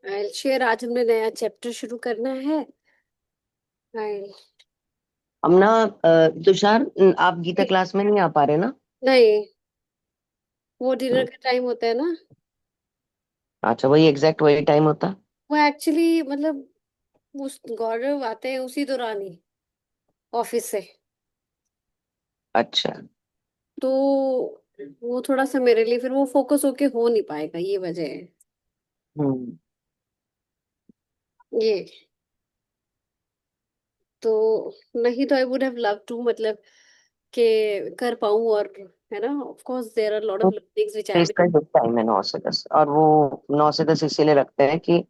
I share. आज हमने नया चैप्टर शुरू करना है। आई हम ना तुषार आप गीता क्लास में नहीं आ पा रहे ना। नहीं, वो डिनर का टाइम होता है ना। अच्छा, वही एग्जैक्ट वही टाइम होता। वो एक्चुअली मतलब उस गौरव आते हैं उसी दौरान ही ऑफिस से। अच्छा। तो वो थोड़ा सा मेरे लिए फिर वो फोकस होके हो नहीं पाएगा, ये वजह है। हम्म। ये तो नहीं तो I would have love to, मतलब के कर पाऊँ। और है ना, of course there are lot of तो लर्निंग्स व्हिच आई तो हैव इसका जो टाइम है 9 से 10, और वो 9 से 10 इसीलिए रखते हैं कि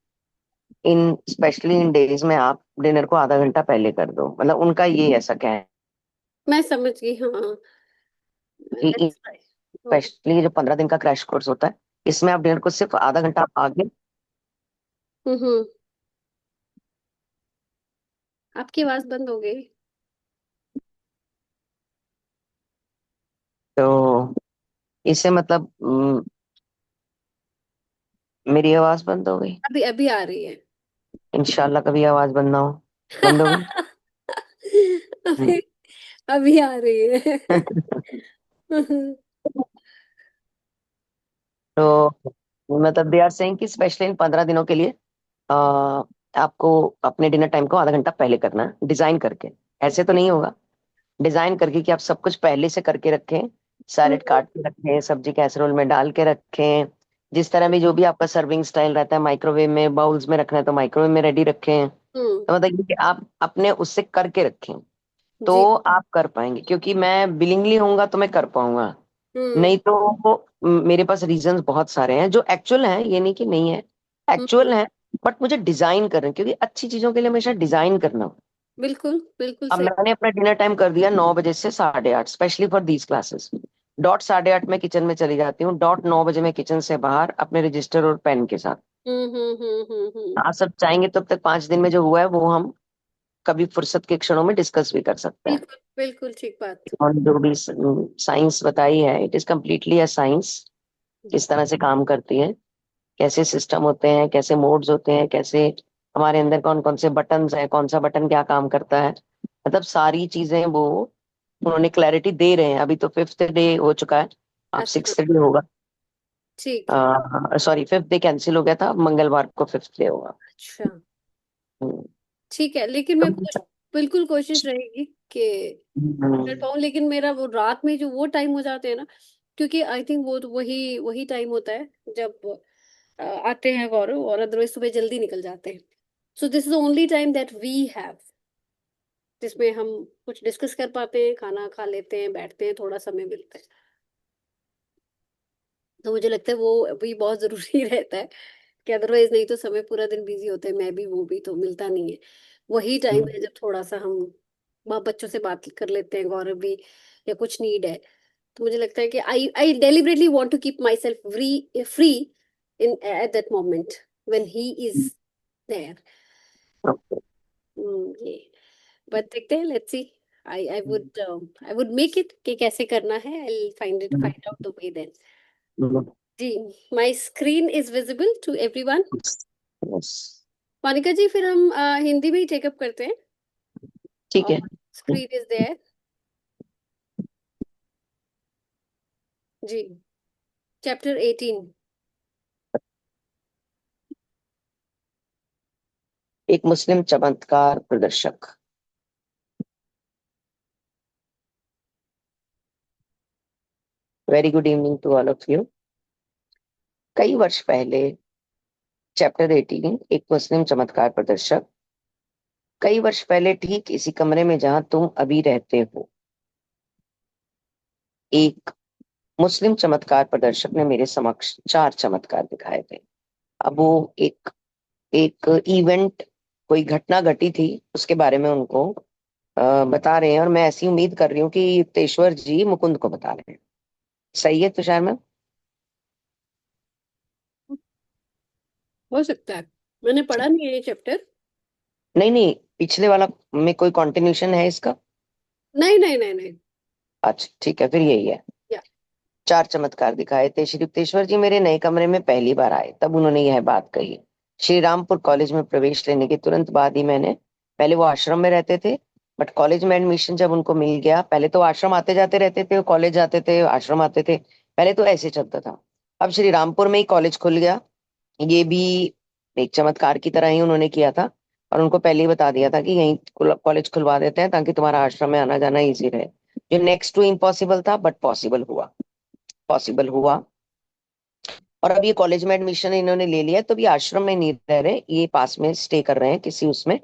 इन स्पेशली इन डेज में आप डिनर को आधा घंटा पहले कर दो, मतलब उनका ये ऐसा कहना मैं समझ गई। हाँ, है कि लेट्स ट्राई। ओके। स्पेशली जो 15 दिन का क्रैश कोर्स होता है, इसमें आप डिनर को सिर्फ आधा घंटा आगे। हम्म। आपकी आवाज बंद हो गई। तो इससे मतलब मेरी आवाज बंद हो गई। अभी अभी आ रही है। इंशाल्लाह कभी आवाज बंद ना हो। बंद हो अभी अभी आ रही है। गई। तो मतलब दे आर सेइंग कि स्पेशली इन 15 दिनों के लिए आ, आपको अपने डिनर टाइम को आधा घंटा पहले करना है, डिजाइन करके। ऐसे तो नहीं होगा, डिजाइन करके कि आप सब कुछ पहले से करके रखें। सैलेड हम्म। काट के रखें, सब्जी कैसरोल में डाल के रखें। जिस तरह भी जो भी आपका सर्विंग स्टाइल रहता है, माइक्रोवेव में बाउल्स में रखना है तो माइक्रोवेव में रेडी रखें। हम्म। तो मतलब ये कि आप अपने उससे करके रखें, जी। तो आप कर पाएंगे। क्योंकि मैं बिलिंगली होऊंगा तो मैं कर पाऊंगा, हम्म। नहीं तो मेरे पास रीजंस बहुत सारे हैं जो एक्चुअल हैं, ये नहीं कि नहीं है, हम्म। एक्चुअल हैं। बट मुझे डिजाइन करना है, क्योंकि अच्छी चीजों के लिए हमेशा डिजाइन करना हो। बिल्कुल बिल्कुल अब सही। मैंने अपना डिनर टाइम कर दिया 9 बजे से 8:30, specially for these classes. Dot 8:30 में किचन में चली जाती हूँ, डॉट 9 बजे मैं किचन से बाहर अपने रजिस्टर और पेन के साथ। आप सब चाहेंगे तो अब तक 5 दिन में जो हुआ है वो हम कभी फुर्सत के क्षणों में डिस्कस भी कर सकते हैं। बिल्कुल बिल्कुल ठीक बात। और जो भी साइंस बताई है, it is completely a science. किस तरह से काम करती है, कैसे सिस्टम होते हैं, कैसे मोड्स होते हैं, कैसे हमारे अंदर कौन कौन से बटन्स हैं, कौन सा बटन क्या काम करता है, मतलब सारी चीजें वो उन्होंने क्लैरिटी दे रहे हैं। अभी तो 5th डे हो चुका है, अब अच्छा। 6th डे होगा। ठीक है। सॉरी, 5th डे कैंसिल हो गया था, अब मंगलवार को 5th डे होगा। अच्छा। हम्म। ठीक है, लेकिन मैं बिल्कुल कोशिश रहेगी कि कर हम्म। पाऊँ। लेकिन मेरा वो रात में जो वो टाइम हो जाते हैं ना, क्योंकि आई थिंक वो तो वही वही टाइम होता है जब आते हैं गौरव, और अदरवाइज सुबह जल्दी निकल जाते हैं। So this is the only time that we have, जिसमें हम कुछ डिस्कस कर पाते हैं, खाना खा लेते हैं, बैठते हैं, थोड़ा समय मिलता है। तो मुझे लगता है वो भी बहुत जरूरी रहता है, कि अदरवाइज नहीं तो समय पूरा दिन बिजी होते हैं, मैं भी वो भी, तो मिलता नहीं है। वही टाइम है जब थोड़ा सा हम माँ बच्चों से बात कर लेते हैं, गौरव भी, या कुछ नीड है। तो मुझे लगता है कि I deliberately want to keep my self free free in at that moment when he is there. ये बट देखते हैं, let's see. I would make it, कि कैसे करना है। I find out the way then. जी। My screen is visible to everyone. Yes. Monika ji, फिर हम हिंदी में ही टेकअप करते हैं। ठीक और है। Screen is there. जी। चैप्टर 18। एक मुस्लिम चमत्कार प्रदर्शक। Very good evening to all of you. कई वर्ष पहले, चैप्टर 18, एक मुस्लिम चमत्कार प्रदर्शक। कई वर्ष पहले, ठीक इसी कमरे में जहां तुम अभी रहते हो, एक मुस्लिम चमत्कार प्रदर्शक ने मेरे समक्ष 4 चमत्कार दिखाए थे। अब वो एक एक इवेंट, कोई घटना घटी थी, उसके बारे में उनको बता रहे हैं, और मैं ऐसी उम्मीद कर रही हूँ कि युक्तेश्वर जी मुकुंद को बता रहे हैं। सही है तुषार मैम? हो सकता है, मैंने पढ़ा नहीं है ये चैप्टर। नहीं नहीं, पिछले वाला में कोई कंटिन्यूशन है इसका? नहीं नहीं नहीं नहीं। अच्छा ठीक है, फिर यही है। या। 4 चमत्कार दिखाए थे। श्री युक्तेश्वर जी मेरे नए कमरे में पहली बार आए, तब उन्होंने यह बात कही। श्री रामपुर कॉलेज में प्रवेश लेने के तुरंत बाद ही मैंने, पहले वो आश्रम में रहते थे, बट कॉलेज में एडमिशन जब उनको मिल गया, पहले तो आश्रम आते जाते रहते थे, कॉलेज जाते थे आश्रम आते थे, पहले तो ऐसे चलता था। अब श्री रामपुर में ही कॉलेज खुल गया। ये भी एक चमत्कार की तरह ही उन्होंने किया था, और उनको पहले ही बता दिया था कि यहीं कॉलेज खुलवा देते हैं ताकि तुम्हारा आश्रम में आना जाना इजी रहे। जो नेक्स्ट टू इम्पॉसिबल था, बट पॉसिबल हुआ, पॉसिबल हुआ। और अब ये कॉलेज में एडमिशन इन्होंने ले लिया, तो ये आश्रम में नहीं रह रहे, ये पास में स्टे कर रहे हैं किसी उसमें।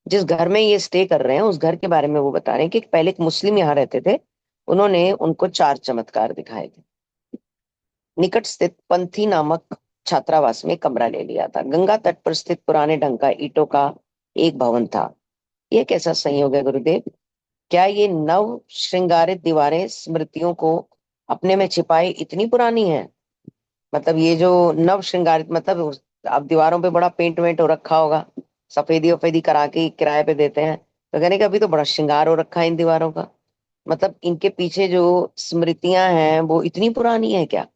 जिस घर में ये स्टे कर रहे हैं उस घर के बारे में वो बता रहे हैं कि पहले एक मुस्लिम यहाँ रहते थे, उन्होंने उनको 4 चमत्कार दिखाए थे। निकट स्थित पंथी नामक छात्रावास में कमरा ले लिया था। गंगा तट पर स्थित पुराने ढंग का ईंटों का एक भवन था। ये कैसा संयोग है गुरुदेव? क्या ये नव श्रृंगारित दीवारें स्मृतियों को अपने में छिपाए इतनी पुरानी है? मतलब ये जो नव श्रृंगारित, मतलब अब दीवारों पे बड़ा पेंट वेंट हो रखा होगा, सफेदी वफेदी करा के किराए पे देते हैं, तो कहने का अभी तो बड़ा श्रृंगार हो रखा है इन दीवारों का। मतलब इनके पीछे जो स्मृतियां हैं वो इतनी पुरानी है क्या?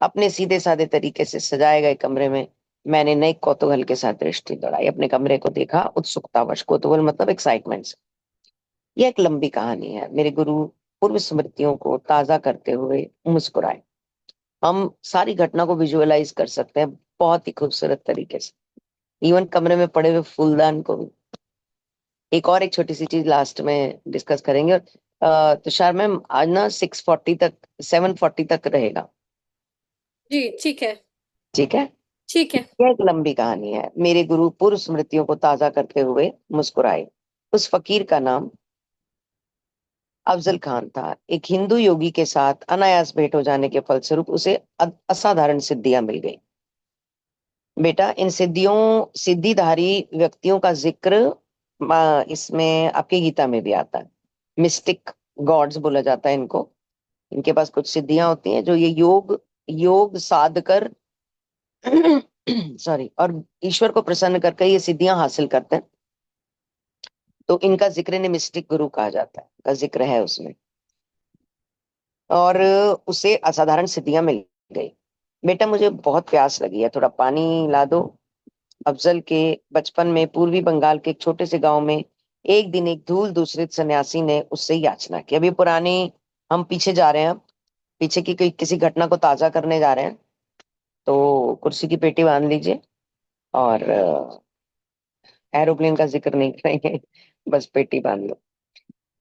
अपने सीधे साधे तरीके से सजाए गए कमरे में मैंने नए कौतूहल के साथ दृष्टि दौड़ाई, अपने कमरे को देखा उत्सुकतावश। कौतूहल मतलब एक्साइटमेंट से। यह एक लंबी कहानी है। मेरे गुरु पूर्व स्मृतियों को ताजा करते हुए मुस्कुराए। हम सारी घटना को विजुअलाइज कर सकते हैं बहुत ही खूबसूरत तरीके से, इवन कमरे में पड़े हुए फूलदान को भी। एक छोटी सी चीज लास्ट में डिस्कस करेंगे। तुषार मैम, आज ना 6:40 तक, 7:40 तक रहेगा। जी ठीक है। ठीक है। ठीक है। यह एक लंबी कहानी है। मेरे गुरु पूर्व स्मृतियों को ताजा करते हुए मुस्कुराए। उस फकीर का नाम अफजल खान था। एक हिंदू योगी के साथ अनायास भेंट हो जाने के फलस्वरूप उसे असाधारण सिद्धियां मिल गई। बेटा, इन सिद्धिधारी व्यक्तियों का जिक्र इसमें आपके गीता में भी आता है। मिस्टिक गॉड्स बोला जाता है इनको। इनके पास कुछ सिद्धियां होती हैं जो ये योग योग साध कर सॉरी, और ईश्वर को प्रसन्न करके ये सिद्धियां हासिल करते हैं। तो इनका जिक्र, इन्हें मिस्टिक गुरु कहा जाता है, का जिक्र है उसमें। और उसे असाधारण सिद्धियां मिल गई। बेटा, मुझे बहुत प्यास लगी है, थोड़ा पानी ला दो। अफजल के बचपन में पूर्वी बंगाल के एक छोटे से गांव में एक दिन एक धूल दूसरित सन्यासी ने उससे याचना की। अभी पुरानी, हम पीछे जा रहे हैं, पीछे की कोई किसी घटना को ताजा करने जा रहे हैं। तो कुर्सी की पेटी बांध लीजिए, और एरोप्लेन का जिक्र नहीं करेंगे, बस पेटी बांध लो।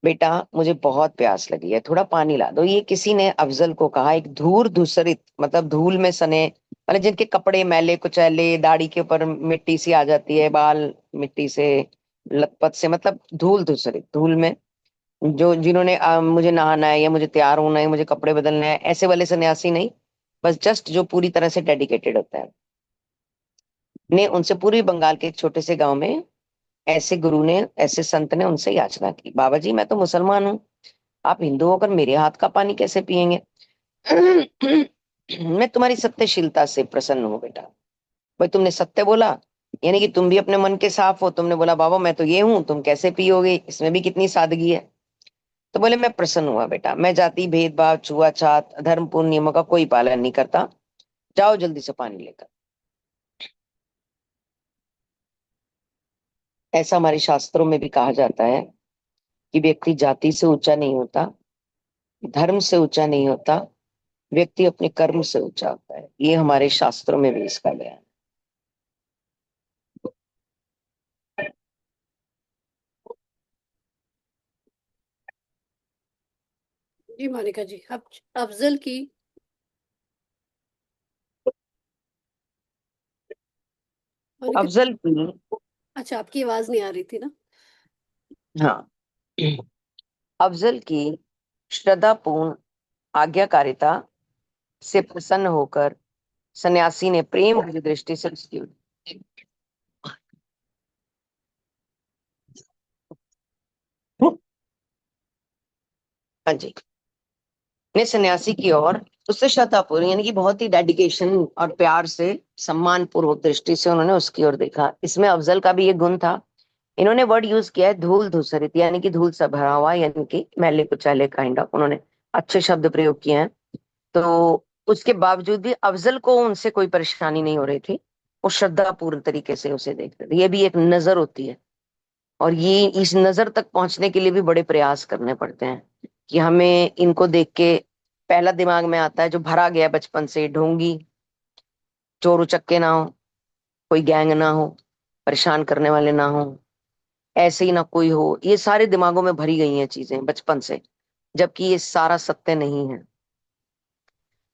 बेटा, मुझे बहुत प्यास लगी है, थोड़ा पानी ला दो। ये किसी ने अफजल को कहा। एक धूल धूसरित मतलब धूल में सने, मतलब जिनके कपड़े मैले कुचैले, दाढ़ी के ऊपर मिट्टी सी आ जाती है, बाल मिट्टी से लथपथ से, मतलब धूल धूसरित, धूल में जो जिन्होंने मुझे नहाना है या मुझे तैयार होना है, मुझे कपड़े बदलना है, ऐसे वाले सन्यासी नहीं, बस जस्ट जो पूरी तरह से डेडिकेटेड होता है। ने उनसे पूर्वी बंगाल के एक छोटे से गांव में ऐसे गुरु ने, ऐसे संत ने उनसे याचना की, बाबा जी मैं तो मुसलमान हूँ, आप हिंदू होकर मेरे हाथ का पानी कैसे पियेंगे? मैं तुम्हारी सत्यशीलता से प्रसन्न हूँ बेटा। भाई, तुमने सत्य बोला, यानी कि तुम भी अपने मन के साफ हो। तुमने बोला बाबा मैं तो ये हूं, तुम कैसे पियोगे? इसमें भी कितनी सादगी है। तो बोले मैं प्रसन्न हुआ बेटा, मैं जाति भेदभाव छुआछात धर्मपूर्ण नियमों का कोई पालन नहीं करता। जाओ जल्दी से पानी लेकर। ऐसा हमारे शास्त्रों में भी कहा जाता है कि व्यक्ति जाति से ऊंचा नहीं होता, धर्म से ऊंचा नहीं होता, व्यक्ति अपने कर्म से ऊंचा होता है। ये हमारे शास्त्रों में भी इसका बयान जी मोनिका जी, अब अफजल की, है। मोनिका। अफजल की, अच्छा, आपकी आवाज नहीं आ रही थी ना। हाँ, अफजल की श्रद्धापूर्ण आज्ञाकारिता से प्रसन्न होकर सन्यासी ने प्रेम भरी दृष्टि से उसकी, हाँ जी, ने सन्यासी की ओर उससे श्रद्धापूर्ण यानी कि बहुत ही डेडिकेशन और प्यार से, सम्मान पूर्वक दृष्टि से उन्होंने उसकी ओर देखा। इसमें अफजल का भी ये गुण था। इन्होंने वर्ड यूज किया है धूल धूसरित, यानी कि धूल से भरा हुआ, यानी कि मैले कुचैले काइंड ऑफ, उन्होंने अच्छे शब्द प्रयोग किए हैं। तो उसके बावजूद भी अफजल को उनसे कोई परेशानी नहीं हो रही थी। वो श्रद्धा पूर्ण तरीके से उसे देखते थे। ये भी एक नजर होती है, और ये इस नजर तक पहुंचने के लिए भी बड़े प्रयास करने पड़ते हैं कि हमें इनको देख के पहला दिमाग में आता है जो भरा गया है बचपन से, ढोंगी, चोर उचक्के ना हो, कोई गैंग ना हो, परेशान करने वाले ना हो, ऐसे ही ना कोई हो, ये सारे दिमागों में भरी गई हैं चीजें बचपन से, जबकि ये सारा सत्य नहीं है।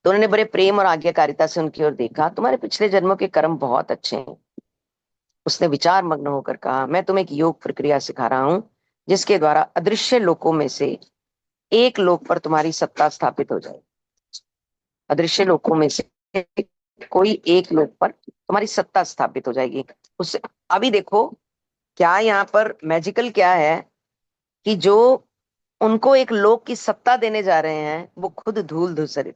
तो उन्होंने बड़े प्रेम और आज्ञाकारिता से उनकी ओर देखा, तुम्हारे पिछले जन्मों के कर्म बहुत अच्छे हैं। उसने विचार मग्न होकर कहा, मैं तुम्हें एक योग प्रक्रिया सिखा रहा हूं जिसके द्वारा अदृश्य लोकों में से एक लोक पर तुम्हारी सत्ता स्थापित हो जाए। अदृश्य लोकों में से कोई एक लोक पर तुम्हारी सत्ता स्थापित हो जाएगी। उससे अभी देखो क्या यहाँ पर मैजिकल क्या है, कि जो उनको एक लोक की सत्ता देने जा रहे हैं वो खुद धूल धूसरित,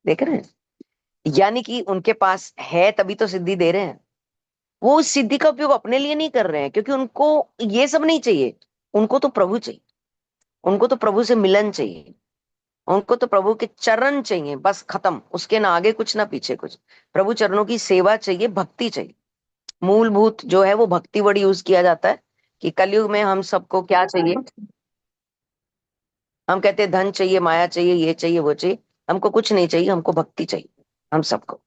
देख रहे हैं, यानी कि उनके पास है तभी तो सिद्धि दे रहे हैं। वो उस सिद्धि का उपयोग अपने लिए नहीं कर रहे हैं, क्योंकि उनको ये सब नहीं चाहिए। उनको तो प्रभु चाहिए, उनको तो प्रभु से मिलन चाहिए, उनको तो प्रभु के चरण चाहिए, बस खत्म। उसके ना आगे कुछ ना पीछे कुछ। प्रभु चरणों की सेवा चाहिए, भक्ति चाहिए। मूलभूत जो है वो भक्ति वर्ड यूज किया जाता है कि कलयुग में हम सबको क्या चाहिए। हम कहते हैं धन चाहिए, माया चाहिए, ये चाहिए, वो चाहिए। हमको कुछ नहीं चाहिए, हमको भक्ति चाहिए। हम सबको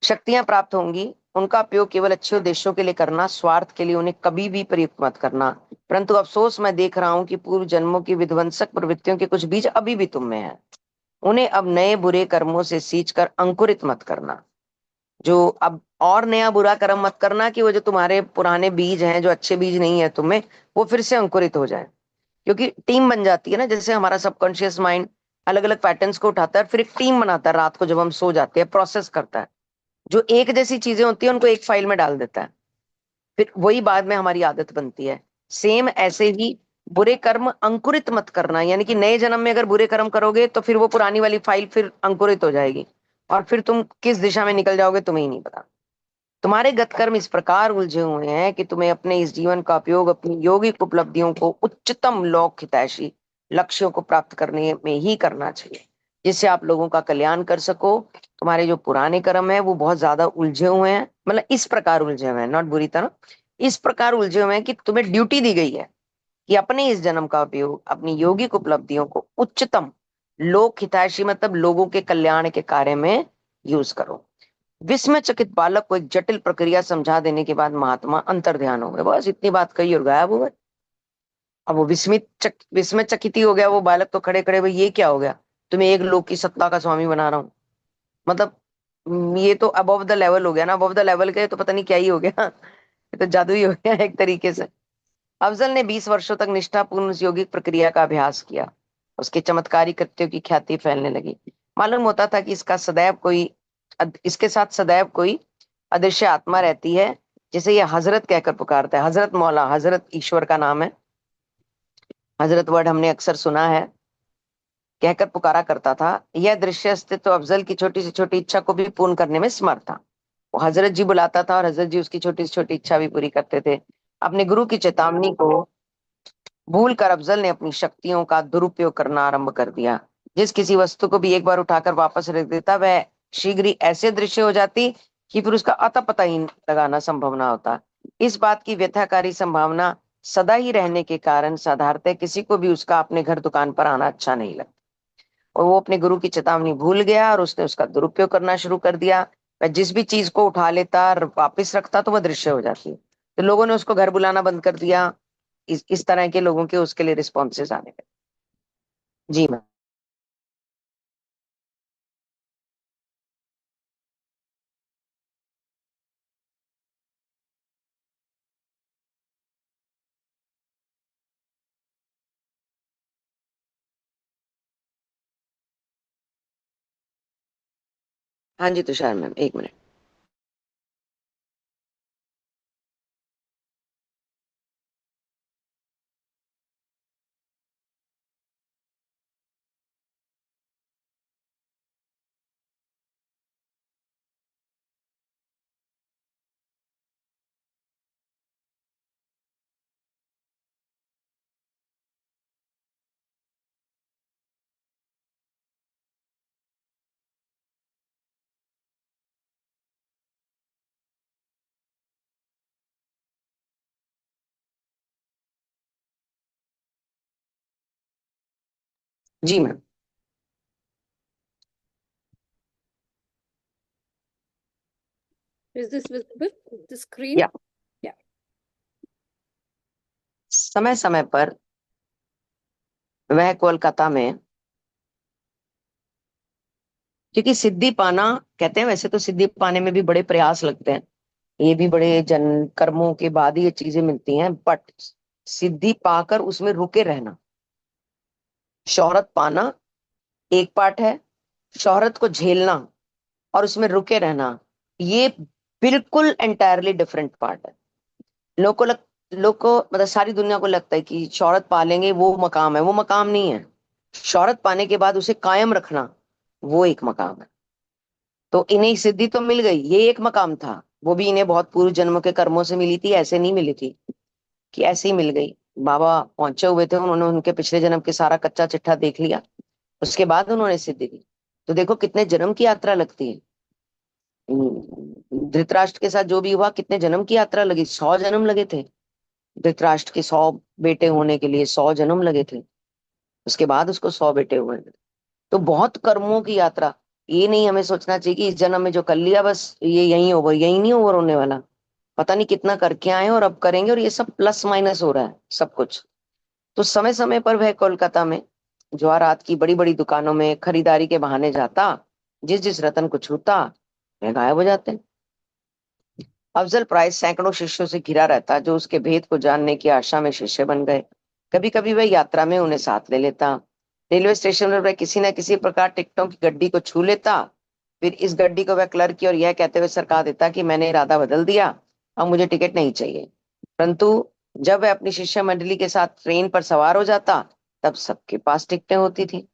शक्तियां प्राप्त होंगी, उनका उपयोग केवल अच्छे उद्देश्यों के लिए करना, स्वार्थ के लिए उन्हें कभी भी प्रयुक्त मत करना। परंतु अफसोस, मैं देख रहा हूं कि पूर्व जन्मों की विध्वंसक प्रवृत्तियों के कुछ बीज अभी भी तुम में है। उन्हें अब नए बुरे कर्मों से सींच कर अंकुरित मत करना। जो अब और नया बुरा कर्म मत करना कि वो जो तुम्हारे पुराने बीज हैं, जो अच्छे बीज नहीं है तुम्हें, वो फिर से अंकुरित हो जाए। क्योंकि टीम बन जाती है ना, जैसे हमारा सबकॉन्शियस माइंड अलग अलग पैटर्न्स को उठाता है, फिर एक टीम बनाता है रात को जब हम सो जाते हैं, प्रोसेस करता है। जो एक जैसी चीजें होती है उनको एक फाइल में डाल देता है, फिर वही बाद में हमारी आदत बनती है। सेम ऐसे ही बुरे कर्म अंकुरित मत करना, यानी कि नए जन्म में अगर बुरे कर्म करोगे तो फिर वो पुरानी वाली फाइल फिर अंकुरित हो जाएगी, और फिर तुम किस दिशा में निकल जाओगे तुम्हें ही नहीं पता। तुम्हारे गतकर्म इस प्रकार उलझे हुए हैं कि तुम्हें अपने इस जीवन का उपयोग अपनी यौगिक उपलब्धियों को उच्चतम लोक हितैषी लक्ष्यों को प्राप्त करने में ही करना चाहिए, जिससे आप लोगों का कल्याण कर सको। तुम्हारे जो पुराने कर्म है वो बहुत ज्यादा उलझे हुए हैं, मतलब इस प्रकार उलझे हुए हैं, नॉट बुरी तरह, इस प्रकार उलझे हुए हैं कि तुम्हें ड्यूटी दी गई है कि अपने इस जन्म का उपयोग अपनी यौगिक उपलब्धियों को उच्चतम लोक हितैषी मतलब लोगों के कल्याण के कार्य में यूज करो। विस्मय चकित बालक को एक जटिल प्रक्रिया समझा देने के बाद महात्मा अंतर ध्यान हो गए। बस इतनी बात कही और गायब हो गए। अब वो विस्मय चकित ही हो गया वो बालक, तो खड़े खड़े, भाई ये क्या हो गया, तुम्हें एक लोक की सत्ता का स्वामी बना रहा हूँ, मतलब ये तो अबव द लेवल हो गया ना। अबव द लेवल के तो पता नहीं क्या ही हो गया। ये तो जादू ही हो गया एक तरीके से। अफजल ने 20 वर्षों तक निष्ठापूर्ण उस यौगिक प्रक्रिया का अभ्यास किया। उसके चमत्कारी कृत्यों की ख्याति फैलने लगी। मालूम होता था कि इसके साथ सदैव कोई अदृश्य आत्मा रहती है, जिसे ये हजरत कहकर पुकारता है। हजरत मौला, हजरत ईश्वर का नाम है। हजरत वर्ड हमने अक्सर सुना है, कहकर पुकारा करता था। यह दृश्य अस्तित्व अफजल की छोटी से छोटी इच्छा को भी पूर्ण करने में समर्थ था। वो हजरत जी बुलाता था और हजरत जी उसकी छोटी से छोटी इच्छा भी पूरी करते थे। अपने गुरु की चेतावनी को भूल कर अफजल ने अपनी शक्तियों का दुरुपयोग करना आरंभ कर दिया। जिस किसी वस्तु को भी एक बार उठाकर वापस रख देता, वह शीघ्र ही ऐसे दृश्य हो जाती कि फिर उसका अता पता ही लगाना संभव ना होता। इस बात की व्यथाकारी संभावना सदा ही रहने के कारण साधारणतः किसी को भी उसका अपने घर दुकान पर आना अच्छा नहीं लगता। और वो अपने गुरु की चेतावनी भूल गया और उसने उसका दुरुपयोग करना शुरू कर दिया। वह जिस भी चीज को उठा लेता और वापिस रखता तो वह दृश्य हो जाती। तो लोगों ने उसको घर बुलाना बंद कर दिया। इस तरह के लोगों के उसके लिए रिस्पॉन्सेज आने लगे। जी मैम। हाँ जी तुषार मैम, एक मिनट। जी ma'am. Is this visible the screen? Yeah yeah. समय समय पर वह कोलकाता में, क्योंकि सिद्धि पाना, कहते हैं वैसे तो सिद्धि पाने में भी बड़े प्रयास लगते हैं, ये भी बड़े जन कर्मों के बाद ही ये चीजें मिलती हैं, बट सिद्धि पाकर उसमें रुके रहना, शोहरत पाना एक पार्ट है, शोहरत को झेलना और उसमें रुके रहना ये बिल्कुल एंटायरली डिफरेंट पार्ट है। लोग को मतलब सारी दुनिया को लगता है कि शोहरत पालेंगे वो मकाम है, वो मकाम नहीं है। शोहरत पाने के बाद उसे कायम रखना वो एक मकाम है। तो इन्हें सिद्धि तो मिल गई, ये एक मकाम था, वो भी इन्हें बहुत पूर्व जन्म के कर्मों से मिली थी, ऐसे नहीं मिली थी कि ऐसे ही मिल गई। बाबा पहुंचे हुए थे, उन्होंने उनके पिछले जन्म के सारा कच्चा चिट्ठा देख लिया, उसके बाद उन्होंने सिद्धि दी। तो देखो कितने जन्म की यात्रा लगती है। धृतराष्ट्र के साथ जो भी हुआ, कितने जन्म की यात्रा लगी, 100 जन्म लगे थे। धृतराष्ट्र के 100 बेटे होने के लिए 100 जन्म लगे थे, उसके बाद उसको 100 बेटे हुए। तो बहुत कर्मों की यात्रा। ये नहीं हमें सोचना चाहिए कि इस जन्म में जो कर लिया बस ये यहीं ओवर, यही नहीं ओवर होने वाला। पता नहीं कितना करके आए और अब करेंगे, और ये सब प्लस माइनस हो रहा है सब कुछ। तो समय समय पर वह कोलकाता में ज्वारात की बड़ी बड़ी दुकानों में खरीदारी के बहाने जाता, जिस जिस रतन को छूता वह गायब हो जाते। अफजल प्राय सैकड़ों शिष्यों से घिरा रहता, जो उसके भेद को जानने की आशा में शिष्य बन गए। कभी कभी वह यात्रा में उन्हें साथ ले लेता। रेलवे स्टेशन पर वह किसी न किसी प्रकार टिकटों की गड्डी को छू लेता। फिर इस गड्डी को वह क्लर्क की और यह कहते हुए सरका देता कि मैंने इरादा बदल दिया, अब मुझे टिकट नहीं चाहिए। परंतु जब वह अपनी शिष्य मंडली के साथ ट्रेन पर सवार हो जाता, तब सबके पास टिकटें होती थी।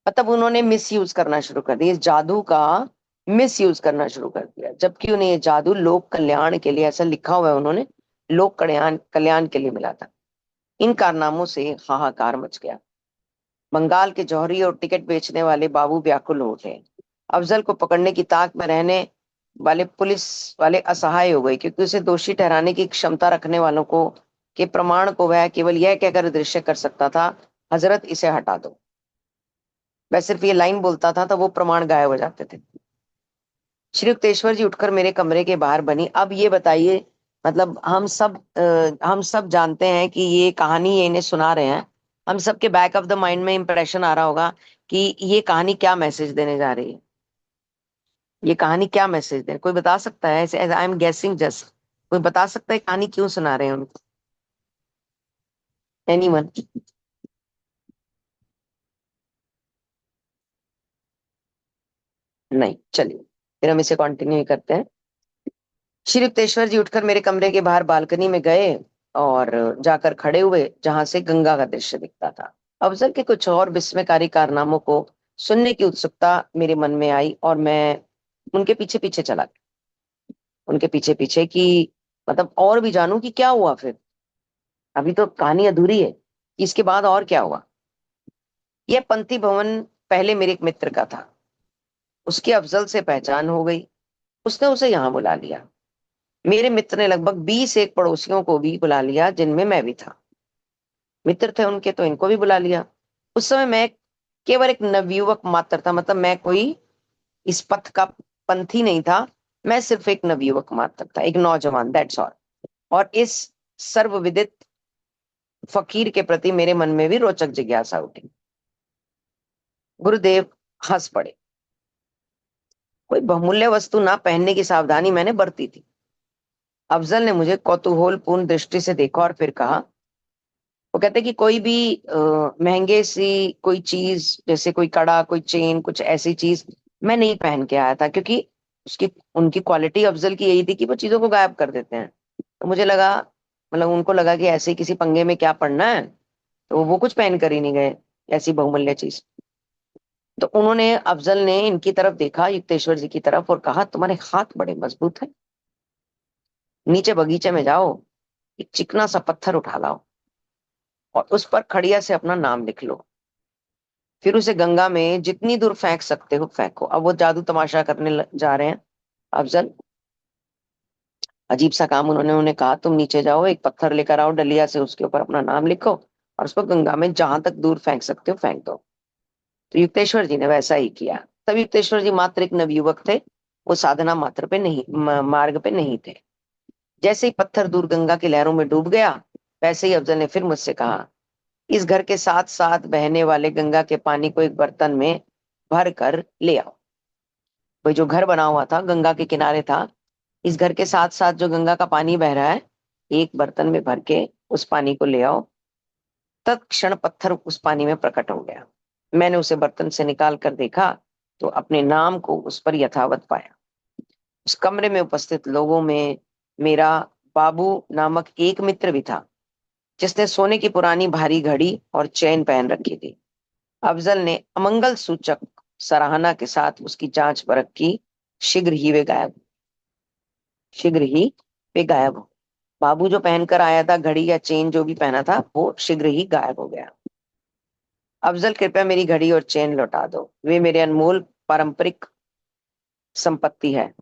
मतलब उन्होंने मिस यूज करना शुरू कर दिया, इस जादू का मिस यूज करना शुरू कर दिया, जबकि उन्हें ये जादू लोक कल्याण के लिए, ऐसा लिखा हुआ है उन्होंने, लोक कल्याण कल्याण के लिए मिला था। इन कारनामों से हाहाकार मच गया। बंगाल के जौहरी और टिकट बेचने वाले बाबू व्याकुल हो उठे। अफजल को पकड़ने की ताक में रहने वाले पुलिस वाले असहाय हो गए, क्योंकि उसे दोषी ठहराने की क्षमता रखने वालों को के प्रमाण को वह केवल यह कहकर दृश्य कर सकता था, हजरत इसे हटा दो। वह सिर्फ ये लाइन बोलता था तो वो प्रमाण गायब हो जाते थे। श्री युक्तेश्वर जी उठकर मेरे कमरे के बाहर बनी। अब ये बताइए, मतलब हम सब जानते हैं कि ये कहानी ये इन्हें सुना रहे हैं, हम सब के बैक ऑफ द माइंड में इंप्रेशन आ रहा होगा कि ये कहानी क्या मैसेज देने जा रही है। ये कहानी क्या मैसेज दे, कोई बता सकता है? ऐसे आई एम गेसिंग जस्ट, कोई बता सकता है कहानी क्यों सुना रहे हैं उनको? एनीवन? नहीं, चलिए फिर हम इसे कंटिन्यू करते हैं। श्री युक्तेश्वर जी उठकर मेरे कमरे के बाहर बालकनी में गए और जाकर खड़े हुए जहां से गंगा का दृश्य दिखता था। अफजल के कुछ और विस्मयकारी कारनामों को सुनने की उत्सुकता मेरे मन में आई और मैं उनके पीछे पीछे चला गया। उनके पीछे पीछे कि मतलब और भी जानूं कि क्या हुआ फिर। अभी तो कहानी अधूरी है कि इसके बाद और क्या हुआ। यह पंथी भवन पहले मेरे एक मित्र का था। उसकी अफजल से पहचान हो गई, उसने उसे यहाँ बुला लिया। मेरे मित्र ने लगभग 20 एक पड़ोसियों को भी बुला लिया, जिनमें मैं भी था। मित्र थे उनके तो इनको भी बुला लिया। उस समय मैं केवल एक नवयुवक मात्र था, मतलब मैं कोई इस पथ का पंथी नहीं था, मैं सिर्फ एक नवयुवक मात्र था, एक नौजवान, दैट्स ऑल। और इस सर्वविदित फकीर के प्रति मेरे मन में भी रोचक जिज्ञासा उठी। गुरुदेव हंस पड़े। कोई बहुमूल्य वस्तु ना पहनने की सावधानी मैंने बरती थी। अफजल ने मुझे कौतूहलपूर्ण दृष्टि से देखा और फिर कहा, वो कहते कि कोई भी महंगे सी कोई चीज, जैसे कोई कड़ा, कोई चेन, कुछ ऐसी चीज मैं नहीं पहन के आया था, क्योंकि उसकी उनकी क्वालिटी अफजल की यही थी कि वो चीजों को गायब कर देते हैं। तो मुझे लगा, मतलब उनको लगा कि ऐसे ही किसी पंगे में क्या पड़ना है, तो वो कुछ पहन कर ही नहीं गए ऐसी बहुमूल्य चीज। तो उन्होंने, अफजल ने इनकी तरफ देखा, युक्तेश्वर जी की तरफ, और कहा, तुम्हारे हाथ बड़े मजबूत हैं, नीचे बगीचे में जाओ, एक चिकना सा पत्थर उठा लाओ और उस पर खड़िया से अपना नाम लिख लो। फिर उसे गंगा में जितनी दूर फेंक सकते हो फेंको। अब वो जादू तमाशा करने जा रहे हैं अफजल। अजीब सा काम उन्होंने उन्हें कहा, तुम नीचे जाओ, एक पत्थर लेकर आओ, डलिया से उसके ऊपर अपना नाम लिखो और उसको गंगा में जहां तक दूर फेंक सकते हो फेंक दो। तो युक्तेश्वर जी ने वैसा ही किया। तब युक्तेश्वर जी मात्र एक नवयुवक थे, वो साधना मात्र पे नहीं, मार्ग पे नहीं थे। जैसे ही पत्थर दूर गंगा की लहरों में डूब गया, वैसे ही अफजल ने फिर मुझसे कहा, इस घर के साथ साथ बहने वाले गंगा के पानी को एक बर्तन में भर कर ले आओ। वही जो घर बना हुआ था गंगा के किनारे था, इस घर के साथ साथ जो गंगा का पानी बह रहा है, एक बर्तन में भर के उस पानी को ले आओ। तत्क्षण पत्थर उस पानी में प्रकट हो गया। मैंने उसे बर्तन से निकाल कर देखा तो अपने नाम को उस पर यथावत पाया। उस कमरे में उपस्थित लोगों में मेरा बाबू नामक एक मित्र भी था, जिसने सोने की पुरानी भारी घड़ी और चैन पहन रखी थी। अफजल ने अमंगल सूचक सराहना के साथ उसकी जांच परख की। शीघ्र ही वे गायब शीघ्र ही वे गायब हो बाबू जो पहनकर आया था, घड़ी या चेन जो भी पहना था, वो शीघ्र ही गायब हो गया। अफजल, कृपया मेरी घड़ी और चेन लौटा दो, वे मेरे अनमोल पारंपरिक संपत्ति है,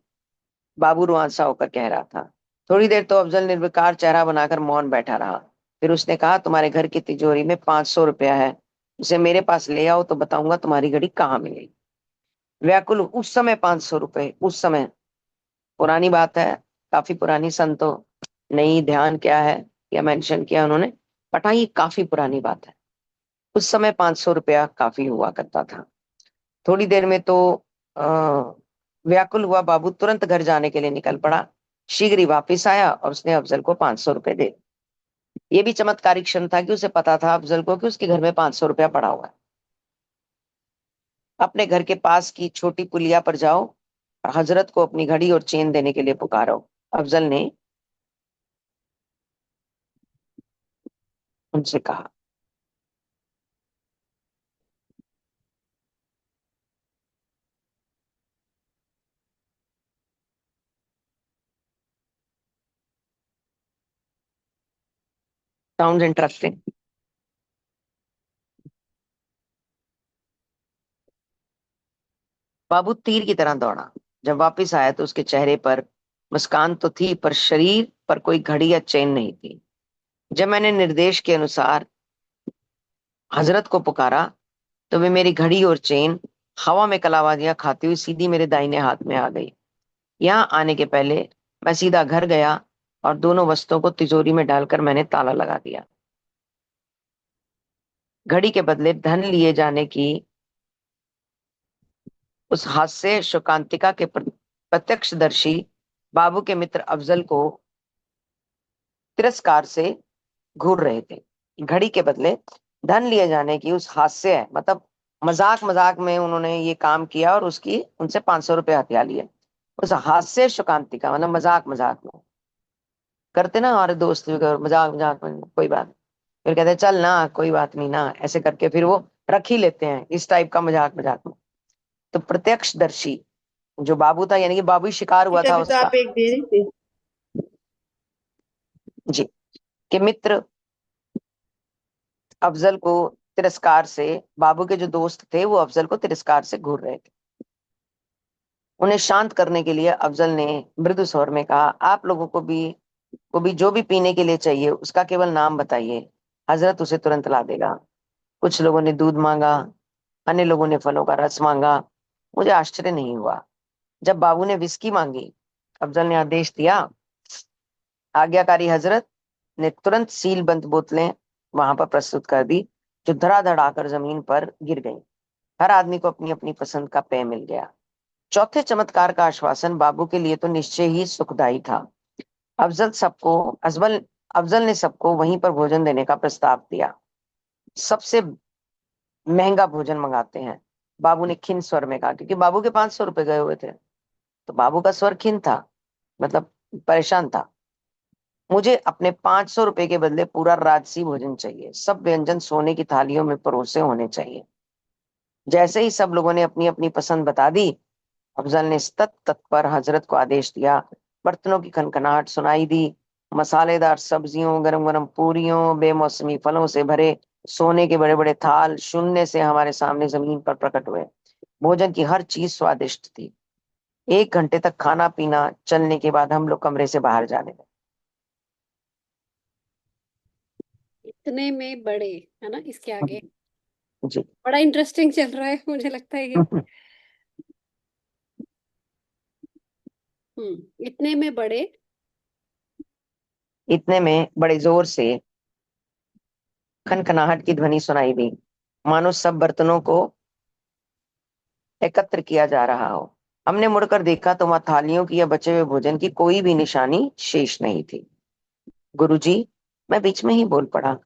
बाबू रुआंसा होकर कह रहा था। थोड़ी देर तो अफजल निर्विकार चेहरा बनाकर मौन बैठा रहा। फिर उसने कहा, तुम्हारे घर की तिजोरी में 500 रुपया है, उसे मेरे पास ले आओ तो बताऊंगा तुम्हारी घड़ी कहाँ मिलेगी। व्याकुल, उस समय 500 रुपए, उस समय पुरानी बात है, काफी पुरानी, सन तो नहीं ध्यान क्या है या मेंशन किया उन्होंने, बट हाँ ये काफी पुरानी बात है। उस समय 500 रुपया काफी हुआ करता था। थोड़ी देर में तो आ, व्याकुल हुआ बाबू तुरंत घर जाने के लिए निकल पड़ा। शीघ्र ही वापिस आया और उसने अफजल को 500 रुपए दे। ये भी चमत्कारिक क्षण था कि उसे पता था अफजल को कि उसके घर में 500 रुपया पड़ा हुआ है। अपने घर के पास की छोटी पुलिया पर जाओ और हजरत को अपनी घड़ी और चेन देने के लिए पुकारो, अफजल ने उनसे कहा। Sound interesting. बाबू तीर की तरह दौड़ा। जब वापिस आया तो उसके चेहरे पर मुस्कान तो थी, पर शरीर पर कोई घड़ी या चेन नहीं थी। जब मैंने निर्देश के अनुसार हजरत को पुकारा तो वे मेरी घड़ी और चेन हवा में कलाबाजियां खाती हुई सीधी मेरे दाहिने हाथ में आ गई। यहाँ आने के पहले मैं सीधा घर गया और दोनों वस्तुओं को तिजोरी में डालकर मैंने ताला लगा दिया। घड़ी के बदले धन लिए जाने की उस हास्य शोकांतिका के प्रत्यक्षदर्शी बाबू के मित्र अफजल को तिरस्कार से घूर रहे थे। घड़ी के बदले धन लिए जाने की उस हास्य है, मतलब मजाक मजाक में उन्होंने ये काम किया और उसकी उनसे 500 रुपये हथिया लिए। उस हास्य शोकांतिका मतलब मजाक मजाक में करते ना, हमारे दोस्त भी मजाक मजाक में कोई बात, फिर कहते हैं, चल ना कोई बात नहीं ना, ऐसे करके फिर वो रख ही लेते हैं इस टाइप का मजाक मजाक में। तो प्रत्यक्षदर्शी जो बाबू था, यानी कि बाबू ही शिकार हुआ था अभी तो उसका, आप एक दे रही थी। जी, के मित्र अफजल को तिरस्कार से, बाबू के जो दोस्त थे वो अफजल को तिरस्कार से घूर रहे थे। उन्हें शांत करने के लिए अफजल ने मृदु स्वर में कहा, आप लोगों को भी जो भी पीने के लिए चाहिए उसका केवल नाम बताइए, हजरत उसे तुरंत ला देगा। कुछ लोगों ने दूध मांगा, अन्य लोगों ने फलों का रस मांगा। मुझे आश्चर्य नहीं हुआ जब बाबू ने विस्की मांगी। अफजल ने आदेश दिया, आज्ञाकारी हजरत ने तुरंत सील बंद बोतलें वहां पर प्रस्तुत कर दी, जो धड़ाधड़ आकर जमीन पर गिर गई। हर आदमी को अपनी अपनी पसंद का पेय मिल गया। चौथे चमत्कार का आश्वासन बाबू के लिए तो निश्चय ही सुखदायी था। अफजल सबको अजमल अफजल ने सबको वहीं पर भोजन देने का प्रस्ताव दिया। सबसे महंगा भोजन मंगाते हैं, बाबू ने खिन स्वर में कहा, क्योंकि बाबू के 500 रुपए गए हुए थे। तो बाबू का स्वर खिन था, मतलब परेशान था। मुझे अपने 500 रुपए के बदले पूरा राजसी भोजन चाहिए, सब व्यंजन सोने की थालियों में परोसे होने चाहिए। जैसे ही सब लोगों ने अपनी अपनी पसंद बता दी, अफजल ने तत्पर हजरत को आदेश दिया। बर्तनों की खनखनाहट सुनाई दी। मसालेदार सब्जियों, गरम गरम पूरियों, बेमौसमी फलों से भरे सोने के बड़े बड़े थाल शून्य से हमारे सामने जमीन पर प्रकट हुए। भोजन की हर चीज स्वादिष्ट थी। 1 घंटे तक खाना पीना चलने के बाद हम लोग कमरे से बाहर जाने लगे। इतने में बड़े, है ना, इसके आगे जी। बड़ा इंटरेस्टिंग चल रहा है मुझे लगता है ये। इतने में बड़े। इतने में बड़े जोर से खनखनाहट की ध्वनि सुनाई दी, मानो सब बर्तनों को एकत्र किया जा रहा हो। हमने मुड़कर देखा तो वहां थालियों की या बचे हुए भोजन की कोई भी निशानी शेष नहीं थी। गुरुजी, मैं बीच में ही बोल पड़ा,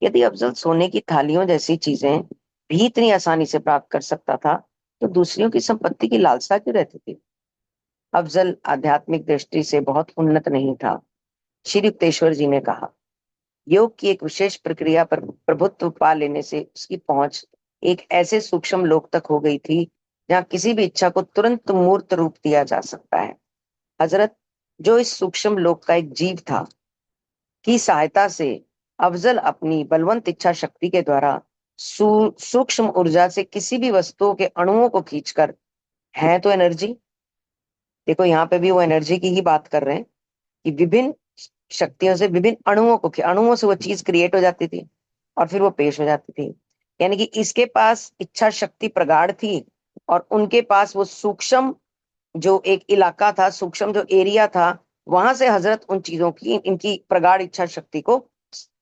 यदि अफजल सोने की थालियों जैसी चीजें भी इतनी आसानी से प्राप्त कर सकता था, तो दूसरियों की संपत्ति की लालसा क्यों रहती थी? अफजल आध्यात्मिक दृष्टि से बहुत उन्नत नहीं था, श्री युक्तेश्वर जी ने कहा। योग की एक विशेष प्रक्रिया पर प्रभुत्व पा लेने से उसकी पहुंच एक ऐसे सूक्ष्म लोक तक हो गई थी जहां किसी भी इच्छा को तुरंत मूर्त रूप दिया जा सकता है। हजरत, जो इस सूक्ष्म लोक का एक जीव था, की सहायता से अफजल अपनी बलवंत इच्छा शक्ति के द्वारा सूक्ष्म ऊर्जा से किसी भी वस्तुओं के अणुओं को खींचकर, है तो एनर्जी, देखो यहाँ पे भी वो एनर्जी की ही बात कर रहे हैं, कि विभिन्न शक्तियों से विभिन्न अणुओं से वो चीज क्रिएट हो जाती थी और फिर वो पेश हो जाती थी। यानी कि इसके पास इच्छा शक्ति प्रगाढ़ थी और उनके पास वो सूक्ष्म जो एक इलाका था, सूक्ष्म जो एरिया था, वहां से हजरत उन चीजों की, इनकी प्रगाढ़ इच्छा शक्ति को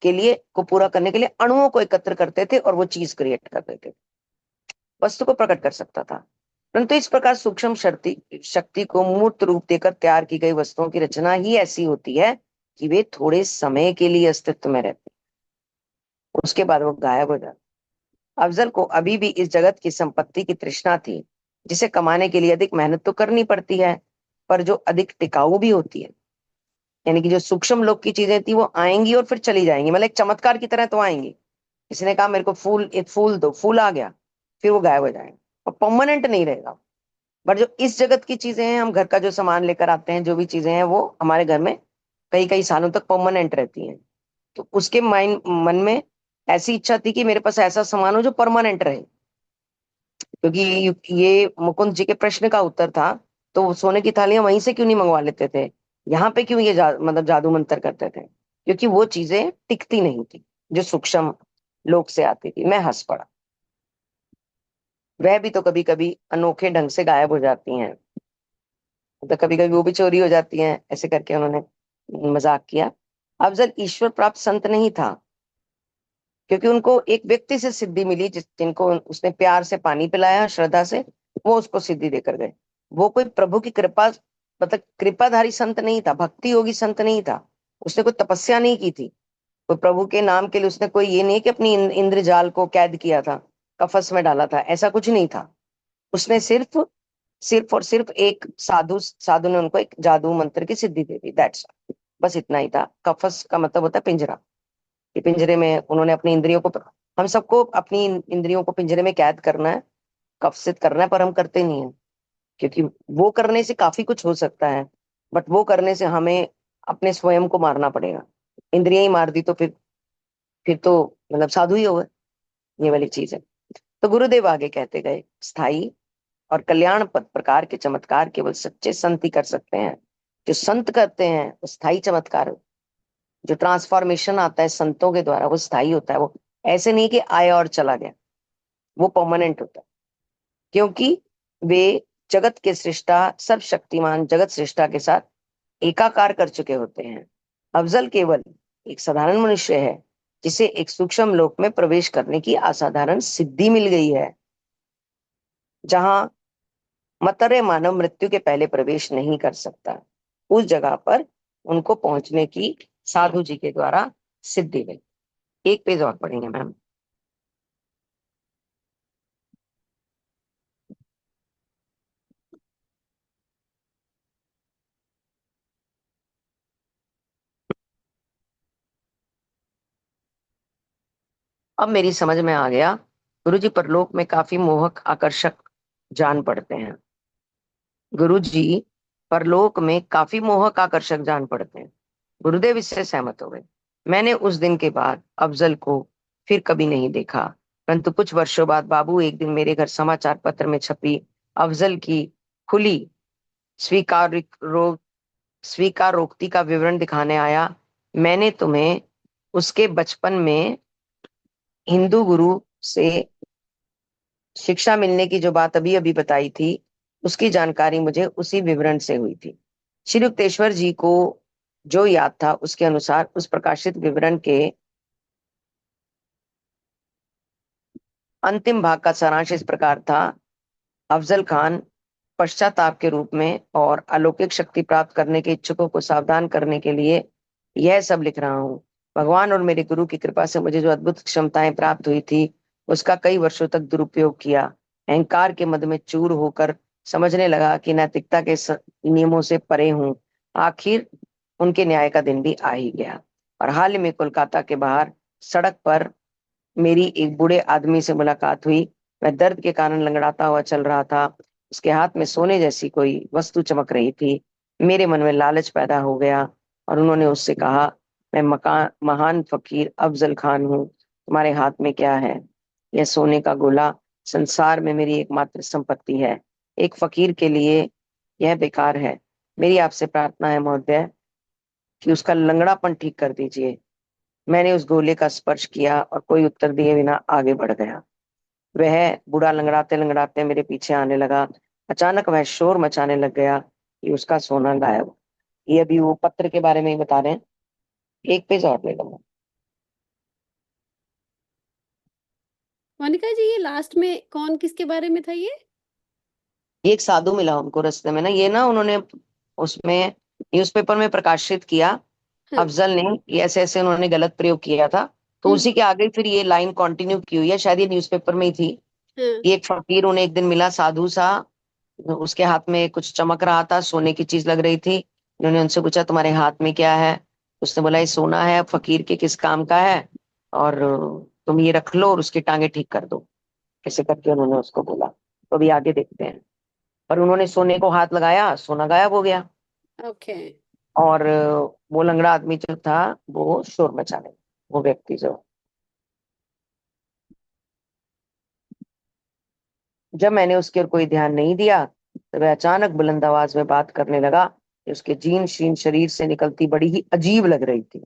के लिए को पूरा करने के लिए अणुओं को एकत्र करते थे और वो चीज क्रिएट करते थे, वस्तु को प्रकट कर सकता था। परंतु इस प्रकार सूक्ष्म शक्ति शक्ति को मूर्त रूप देकर तैयार की गई वस्तुओं की रचना ही ऐसी होती है कि वे थोड़े समय के लिए अस्तित्व में रहते, उसके बाद वो गायब हो जाते। अफजल को अभी भी इस जगत की संपत्ति की तृष्णा थी, जिसे कमाने के लिए अधिक मेहनत तो करनी पड़ती है, पर जो अधिक टिकाऊ भी होती है। यानी कि जो सूक्ष्म लोक की चीजें थी वो आएंगी और फिर चली जाएंगी, मतलब एक चमत्कार की तरह तो आएंगी। किसी ने कहा मेरे को फूल, एक फूल दो, फूल आ गया, फिर वो गायब हो जाएगा और परमानेंट नहीं रहेगा। बट जो इस जगत की चीजें हैं, हम घर का जो सामान लेकर आते हैं, जो भी चीजें हैं, वो हमारे घर में कई कई सालों तक परमानेंट रहती हैं। तो उसके माइंड मन में ऐसी इच्छा थी कि मेरे पास ऐसा सामान हो जो परमानेंट रहे, क्योंकि ये मुकुंद जी के प्रश्न का उत्तर था। तो वो सोने की थालियां वहीं से क्यों नहीं मंगवा लेते थे, यहाँ पे क्यों ये मतलब जादू मंतर करते थे? क्योंकि वो चीजें टिकती नहीं थी जो सूक्ष्म लोक से आती थी। मैं हंस पड़ा। वह भी तो कभी कभी अनोखे ढंग से गायब हो जाती हैं, तो कभी कभी वो भी चोरी हो जाती हैं, ऐसे करके उन्होंने मजाक किया। अफजल ईश्वर प्राप्त संत नहीं था, क्योंकि उनको एक व्यक्ति से सिद्धि मिली, जिनको उसने प्यार से पानी पिलाया, श्रद्धा से, वो उसको सिद्धि देकर गए। वो कोई प्रभु की कृपा, मतलब कृपाधारी संत नहीं था, भक्ति योगी संत नहीं था। उसने कोई तपस्या नहीं की थी, कोई प्रभु के नाम के लिए उसने कोई ये नहीं कि अपनी इंद्रजाल को कैद किया था, कफस में डाला था, ऐसा कुछ नहीं था। उसने सिर्फ सिर्फ और सिर्फ एक साधु साधु ने उनको एक जादू मंत्र की सिद्धि दे दी, दैट्स, बस इतना ही था। कफस का मतलब होता है पिंजरा, कि पिंजरे में उन्होंने अपनी इंद्रियों को, हम सबको अपनी इंद्रियों को पिंजरे में कैद करना है, कफसित करना है, पर हम करते नहीं है। क्योंकि वो करने से काफी कुछ हो सकता है, बट वो करने से हमें अपने स्वयं को मारना पड़ेगा। इंद्रियां ही मार दी तो फिर तो मतलब साधु ही हो गए, ये वाली चीज है। तो गुरुदेव आगे कहते गए, स्थाई और कल्याण पद प्रकार के चमत्कार केवल सच्चे संत ही कर सकते हैं। जो संत करते हैं वो स्थायी चमत्कार, जो ट्रांसफॉर्मेशन आता है संतों के द्वारा, वो स्थायी होता है। वो ऐसे नहीं कि आया और चला गया, वो परमानेंट होता है। क्योंकि वे जगत के सृष्टा, सर्वशक्तिमान जगत सृष्टा के साथ एकाकार कर चुके होते हैं। अफजल केवल एक साधारण मनुष्य है, जिसे एक सूक्ष्म लोक में प्रवेश करने की असाधारण सिद्धि मिल गई है, जहां मतरे मानव मृत्यु के पहले प्रवेश नहीं कर सकता। उस जगह पर उनको पहुंचने की साधु जी के द्वारा सिद्धि मिली। एक पेज और पढ़ेंगे मैम। अब मेरी समझ में आ गया, गुरुजी परलोक में काफी मोहक आकर्षक जान पड़ते हैं। गुरुजी परलोक में काफी मोहक आकर्षक जान पड़ते हैं। गुरुदेव इससे सहमत हो गए। मैंने उस दिन के बाद अफजल को फिर कभी नहीं देखा, परंतु कुछ वर्षों बाद बाबू एक दिन मेरे घर समाचार पत्र में छपी अफजल की खुली स्वीकार स्वीकारोक्ति का विवरण दिखाने आया। मैंने तुम्हें उसके बचपन में हिंदू गुरु से शिक्षा मिलने की जो बात अभी अभी बताई थी, उसकी जानकारी मुझे उसी विवरण से हुई थी। श्री युक्तेश्वर जी को जो याद था उसके अनुसार उस प्रकाशित विवरण के अंतिम भाग का सारांश इस प्रकार था। अफजल खान, पश्चाताप के रूप में और अलौकिक शक्ति प्राप्त करने के इच्छुकों को सावधान करने के लिए यह सब लिख रहा हूँ। भगवान और मेरे गुरु की कृपा से मुझे जो अद्भुत क्षमताएं प्राप्त हुई थी, उसका कई वर्षों तक दुरुपयोग किया। अहंकार के मद में चूर होकर समझने लगा कि नैतिकता के नियमों से परे हूँ। आखिर उनके न्याय का दिन भी आ ही गया, और हाल ही में कोलकाता के बाहर सड़क पर मेरी एक बूढ़े आदमी से मुलाकात हुई। वह दर्द के कारण लंगड़ाता हुआ चल रहा था। उसके हाथ में सोने जैसी कोई वस्तु चमक रही थी। मेरे मन में लालच पैदा हो गया और उन्होंने उससे कहा, मैं मकान महान फकीर अफजल खान हूँ, तुम्हारे हाथ में क्या है? यह सोने का गोला संसार में मेरी एकमात्र संपत्ति है। एक फकीर के लिए यह बेकार है। मेरी आपसे प्रार्थना है महोदय कि उसका लंगड़ापन ठीक कर दीजिए। मैंने उस गोले का स्पर्श किया और कोई उत्तर दिए बिना आगे बढ़ गया। वह बूढ़ा लंगड़ाते लंगड़ाते मेरे पीछे आने लगा। अचानक वह शोर मचाने लग गया कि उसका सोना गायब। ये अभी वो पत्र के बारे में ही बता रहे हैं। एक पेज और ले लो। मोनिका जी, ये लास्ट में कौन किसके बारे में था ये? ये एक साधु मिला उनको रास्ते में ना, ये ना उन्होंने उसमें न्यूज़पेपर में प्रकाशित किया। हाँ। अफजल ने ये ऐसे ऐसे उन्होंने गलत प्रयोग किया था, तो हम्म। उसी के आगे फिर ये लाइन कंटिन्यू की हुई है, शायद ये न्यूज़पेपर में ही थी। हाँ। ये एक फकीर उन्हें एक दिन मिला, साधु सा। उसके हाथ में कुछ चमक रहा था, सोने की चीज लग रही थी। उन्होंने उनसे पूछा, तुम्हारे हाथ में क्या है? उसने बोला, ये सोना है, फकीर के किस काम का है, और तुम ये रख लो और उसकी टांगे ठीक कर दो। ऐसे करके उन्होंने उसको बोला। तो अभी आगे देखते हैं। पर उन्होंने सोने को हाथ लगाया, सोना गायब हो गया। ओके। और वो लंगड़ा आदमी जो था, वो शोर मचाने लगा, वो व्यक्ति जो, जब मैंने उसकी ओर कोई ध्यान नहीं दिया, तो वह अचानक बुलंद आवाज में बात करने लगा कि उसके जीर्ण शीर्ण शरीर से निकलती बड़ी ही अजीब लग रही थी।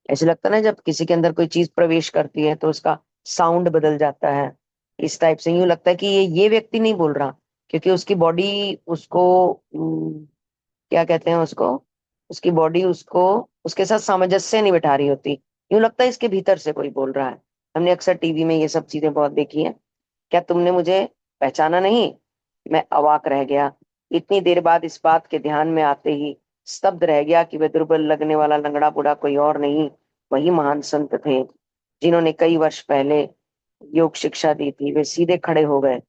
ऐसे लगता ना, जब किसी के अंदर कोई चीज प्रवेश करती है तो उसका साउंड बदल जाता है। इस टाइप से यूं लगता है कि ये व्यक्ति नहीं बोल रहा, क्योंकि उसकी बॉडी उसको क्या कहते हैं उसको, उसकी बॉडी उसको उसके साथ सामंजस्य नहीं बिठा रही होती। यूं लगता है इसके भीतर से कोई बोल रहा है। हमने अक्सर टीवी में ये सब चीजें बहुत देखी हैं। क्या तुमने मुझे पहचाना नहीं? मैं अवाक रह गया। इतनी देर बाद इस बात के ध्यान में आते ही स्तब्ध रह गया कि वह दुर्बल लगने वाला लंगड़ा बूढ़ा कोई और नहीं, वही महान संत थे जिन्होंने कई वर्ष पहले योग शिक्षा दी थी। वे सीधे खड़े हो गए।